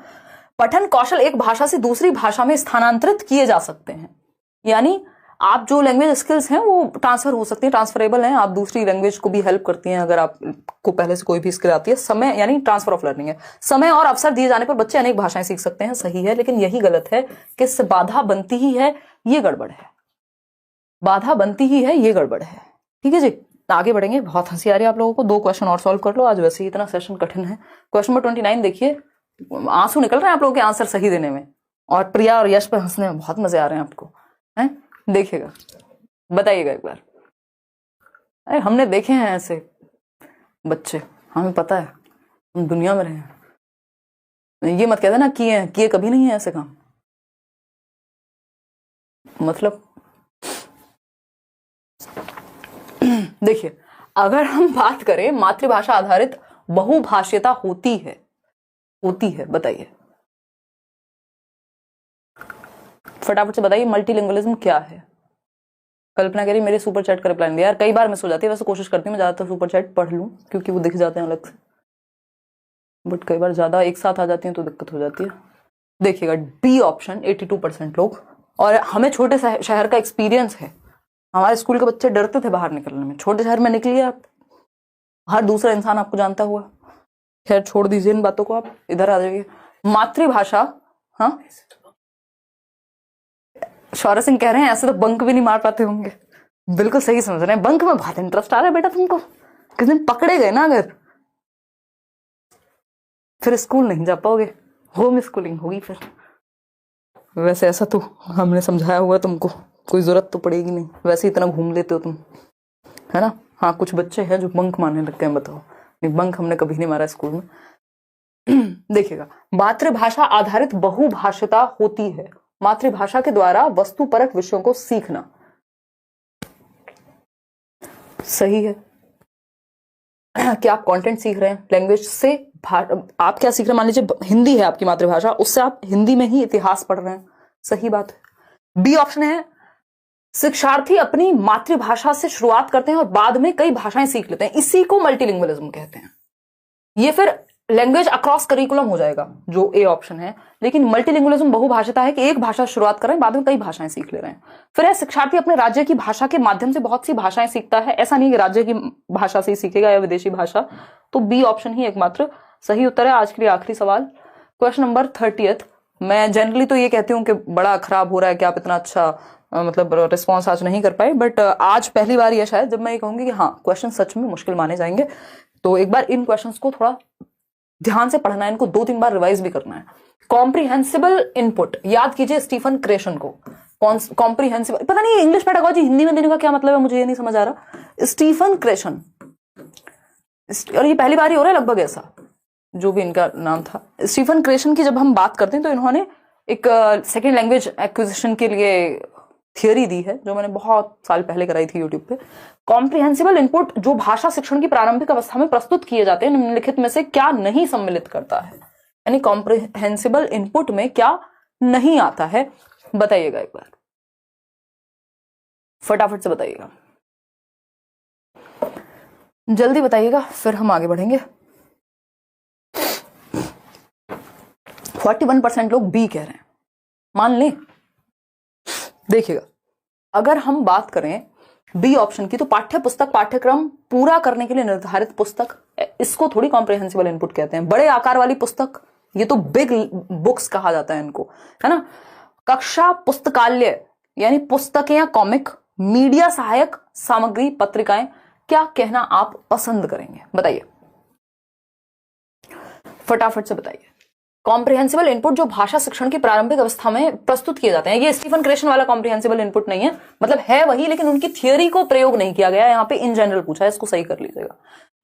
पठन कौशल एक भाषा से दूसरी भाषा में स्थानांतरित किए जा सकते हैं, यानी आप जो लैंग्वेज स्किल्स हैं वो ट्रांसफर हो सकती है, ट्रांसफरेबल हैं, आप दूसरी लैंग्वेज को भी हेल्प करती हैं अगर आपको पहले से कोई भी स्किल आती है। समय यानी ट्रांसफर ऑफ लर्निंग है, समय और अवसर दिए जाने पर बच्चे अनेक भाषाएं सीख सकते हैं, सही है। लेकिन यही गलत है कि इससे बाधा बनती ही है, ये गड़बड़ है, बाधा बनती ही है, ये गड़बड़ है। ठीक है जी, आगे बढ़ेंगे। बहुत हंसी आ रही है आप लोगों को, 2 क्वेश्चन और सॉल्व कर लो, आज वैसे ही इतना सेशन कठिन है। क्वेश्चन नंबर 29 देखिए, आंसू निकल रहे हैं आप लोगों के आंसर सही देने में, और प्रिया और यश पे हंसने में बहुत मजे आ रहे हैं आपको, हैं? देखिएगा, बताइएगा एक बार। अरे हमने देखे हैं ऐसे बच्चे, हमें पता है, हम दुनिया में रहे हैं। ये मत कहते ना किए कभी नहीं है ऐसे काम, मतलब देखिए अगर हम बात करें मातृभाषा आधारित बहुभाषिता होती है बताइए, फटाफट से बताइए मल्टीलिंगुअलिज्म क्या है। कल्पना कह रही मेरे सुपर चैट का रिप्लाई नहीं दिया यार, कई बार मिस हो जाती है, वैसे कोशिश करती हूँ मैं ज्यादातर सुपर चैट पढ़ लूँ क्योंकि वो दिख जाते हैं अलग से, बट कई बार ज्यादा एक साथ आ जाती हैं तो दिक्कत हो जाती है। देखिएगा बी ऑप्शन 82% लोग, और हमें छोटे शहर का एक्सपीरियंस है, हमारे स्कूल के बच्चे डरते थे बाहर निकलने में, छोटे शहर में निकलिए आप, हर दूसरा इंसान आपको जानता हुआ। खैर छोड़ दीजिए इन बातों को, आप इधर आ जाइए। मातृभाषा, हाँ शौर्य सिंह कह रहे हैं ऐसे तो बंक भी नहीं मार पाते होंगे, बिल्कुल सही समझ रहे हैं, बंक में बहुत इंटरेस्ट आ रहा है बेटा तुमको, किस दिन पकड़े गए ना अगर, फिर स्कूल नहीं जा पाओगे, होम स्कूलिंग होगी फिर। वैसे ऐसा तो हमने समझाया हुआ तुमको, कोई जरूरत तो पड़ेगी नहीं, वैसे इतना घूम लेते हो तुम, है ना। हाँ कुछ बच्चे हैं जो बंक मारने लग गए हैं, बताओ, नहीं बंक हमने कभी नहीं मारा स्कूल में। देखिएगा मातृभाषा आधारित बहुभाषिता होती है, मातृभाषा के द्वारा वस्तुपरक विषयों को सीखना, सही है। क्या आप कंटेंट सीख रहे हैं लैंग्वेज से, आप क्या सीख रहे हैं, मान लीजिए हिंदी है आपकी मातृभाषा, उससे आप हिंदी में ही इतिहास पढ़ रहे हैं, सही बात है। बी ऑप्शन है शिक्षार्थी अपनी मातृभाषा से शुरुआत करते हैं और बाद में कई भाषाएं सीख लेते हैं, इसी को मल्टीलिंगुअलिज्म कहते हैं। ये फिर लैंग्वेज अक्रॉस करिकुलम हो जाएगा जो ए ऑप्शन है, लेकिन मल्टीलिंगुअलिज्म बहुभाषिता है कि एक भाषा शुरुआत कर रहे हैं बाद में कई भाषाएं सीख ले रहे हैं। फिर है शिक्षार्थी अपने राज्य की भाषा के माध्यम से बहुत सी भाषाएं सीखता है, ऐसा नहीं कि राज्य की भाषा से ही सीखेगा या विदेशी भाषा, तो बी ऑप्शन ही एकमात्र सही उत्तर है। आज के लिए आखिरी सवाल, क्वेश्चन नंबर 30। मैं जनरली तो ये कहती हूँ कि बड़ा खराब हो रहा है कि आप इतना अच्छा मतलब रिस्पॉन्स आज नहीं कर पाए, बट आज पहली बार यह शायद जब मैं ये कहूंगी कि हाँ क्वेश्चन सच में मुश्किल माने जाएंगे, तो एक बार इन क्वेश्चंस को थोड़ा ध्यान से पढ़ना है, इनको 2-3 बार रिवाइज भी करना है। कॉम्प्रिहेंसिबल इनपुट, याद कीजिए स्टीफन क्रेशन को, कॉम्प्रिहेंसिबल, पता नहीं इंग्लिश पेडागोजी हिंदी में देने का क्या मतलब है, मुझे ये नहीं समझ आ रहा। स्टीफन क्रेशन, और ये पहली बार ही हो रहा है लगभग ऐसा, जो भी इनका नाम था। स्टीफन क्रेशन की जब हम बात करते हैं तो इन्होंने एक सेकेंड लैंग्वेज एक्विजिशन के लिए थियोरी दी है, जो मैंने बहुत साल पहले कराई थी यूट्यूब पे। कॉम्प्रिहेंसिबल इनपुट जो भाषा शिक्षण की प्रारंभिक अवस्था में प्रस्तुत किए जाते हैं निम्नलिखित में से क्या नहीं सम्मिलित करता है, यानी कॉम्प्रिहेंसिबल इनपुट में क्या नहीं आता है, बताइएगा एक बार, फटाफट से बताइएगा, जल्दी बताइएगा फिर हम आगे बढ़ेंगे। 41% लोग बी कह रहे हैं, मान लें। देखिएगा अगर हम बात करें बी ऑप्शन की, तो पाठ्य पुस्तक पाठ्यक्रम पूरा करने के लिए निर्धारित पुस्तक, इसको थोड़ी कॉम्प्रिहेंसिबल इनपुट कहते हैं। बड़े आकार वाली पुस्तक, ये तो बिग बुक्स कहा जाता है इनको, है ना। कक्षा पुस्तकालय यानी पुस्तकें या कॉमिक, मीडिया सहायक सामग्री पत्रिकाएं, क्या कहना आप पसंद करेंगे, बताइए फटाफट से बताइए। कॉम्प्रिहेंसिबल इनपुट जो भाषा शिक्षण की प्रारंभिक अवस्था में प्रस्तुत किए जाते हैं, ये स्टीफन क्रेशन वाला कॉम्प्रिहेंसिबल इनपुट नहीं है, मतलब है वही लेकिन उनकी थियोरी को प्रयोग नहीं किया गया, यहाँ पे इन जनरल पूछा है, इसको सही कर लीजिएगा।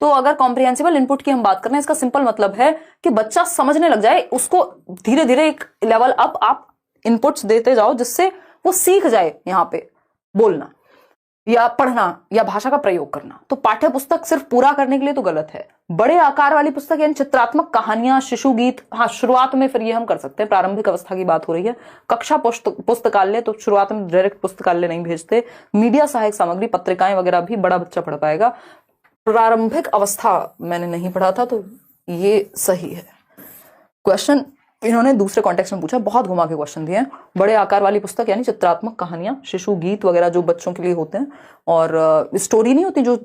तो अगर कॉम्प्रिहेंसिबल इनपुट की हम बात कर रहे हैं, इसका सिंपल मतलब है कि बच्चा समझने लग जाए, उसको धीरे धीरे एक लेवल अप आप इनपुट्स देते जाओ जिससे वो सीख जाए यहाँ पे बोलना या पढ़ना या भाषा का प्रयोग करना। तो पाठ्य पुस्तक सिर्फ पूरा करने के लिए तो गलत है। बड़े आकार वाली पुस्तक यानी चित्रात्मक कहानियां, शिशु गीत, हाँ शुरुआत में फिर ये हम कर सकते हैं, प्रारंभिक अवस्था की बात हो रही है। कक्षा पुस्तकालय तो शुरुआत में डायरेक्ट पुस्तकालय नहीं भेजते। मीडिया सहायक सामग्री पत्रिकाएं वगैरह भी बड़ा बच्चा पढ़ पाएगा। प्रारंभिक अवस्था मैंने नहीं पढ़ा था, तो ये सही है। क्वेश्चन इन्होंने दूसरे कॉन्टेक्स्ट में पूछा, बहुत घुमा के क्वेश्चन दिए हैं। बड़े आकार वाली पुस्तक यानी चित्रात्मक कहानियां, शिशु गीत वगैरह जो बच्चों के लिए होते हैं, और स्टोरी नहीं होती जो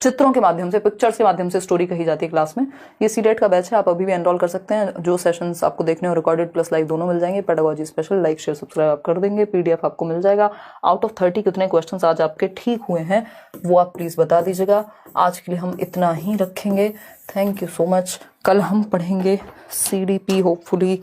चित्रों के माध्यम से, पिक्चर्स के माध्यम से स्टोरी कही जाती है क्लास में। ये सीटेट का बैच है, आप अभी भी एनरोल कर सकते हैं। जो सेशंस आपको देखने और रिकॉर्डेड प्लस लाइव दोनों मिल जाएंगे। Pedagogy special, like share subscribe आप कर देंगे, पीडीएफ आपको मिल जाएगा। आउट ऑफ 30 कितने क्वेश्चन आज आपके ठीक हुए हैं वो आप प्लीज बता दीजिएगा। आज के लिए हम इतना ही रखेंगे। Thank you so much. कल हम पढ़ेंगे CDP होपफुली,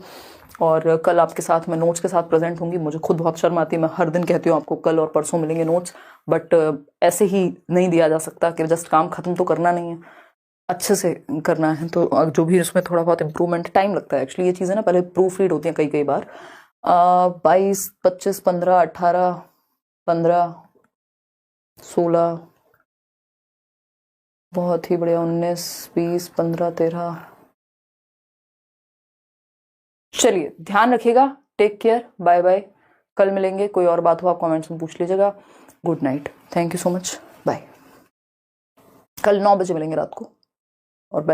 और कल आपके साथ मैं नोट्स के साथ प्रेजेंट होंगी। मुझे खुद बहुत शर्म आती है, मैं हर दिन कहती हूँ आपको कल और परसों मिलेंगे नोट्स, बट ऐसे ही नहीं दिया जा सकता कि जस्ट काम खत्म तो करना नहीं है, अच्छे से करना है। तो जो भी इसमें थोड़ा बहुत इंप्रूवमेंट, टाइम लगता है एक्चुअली, ये चीज़ें ना पहले प्रूफ रीड होती हैं कई बार। 22, 25, 15, 18, 15, 16 बहुत ही बढ़िया। 19, 20, 15, 13। चलिए ध्यान रखिएगा, टेक केयर, बाय बाय। कल मिलेंगे, कोई और बात हो आप कमेंट्स में पूछ लीजिएगा। Good night, thank you so much, bye. कल 9 बजे मिलेंगे रात को और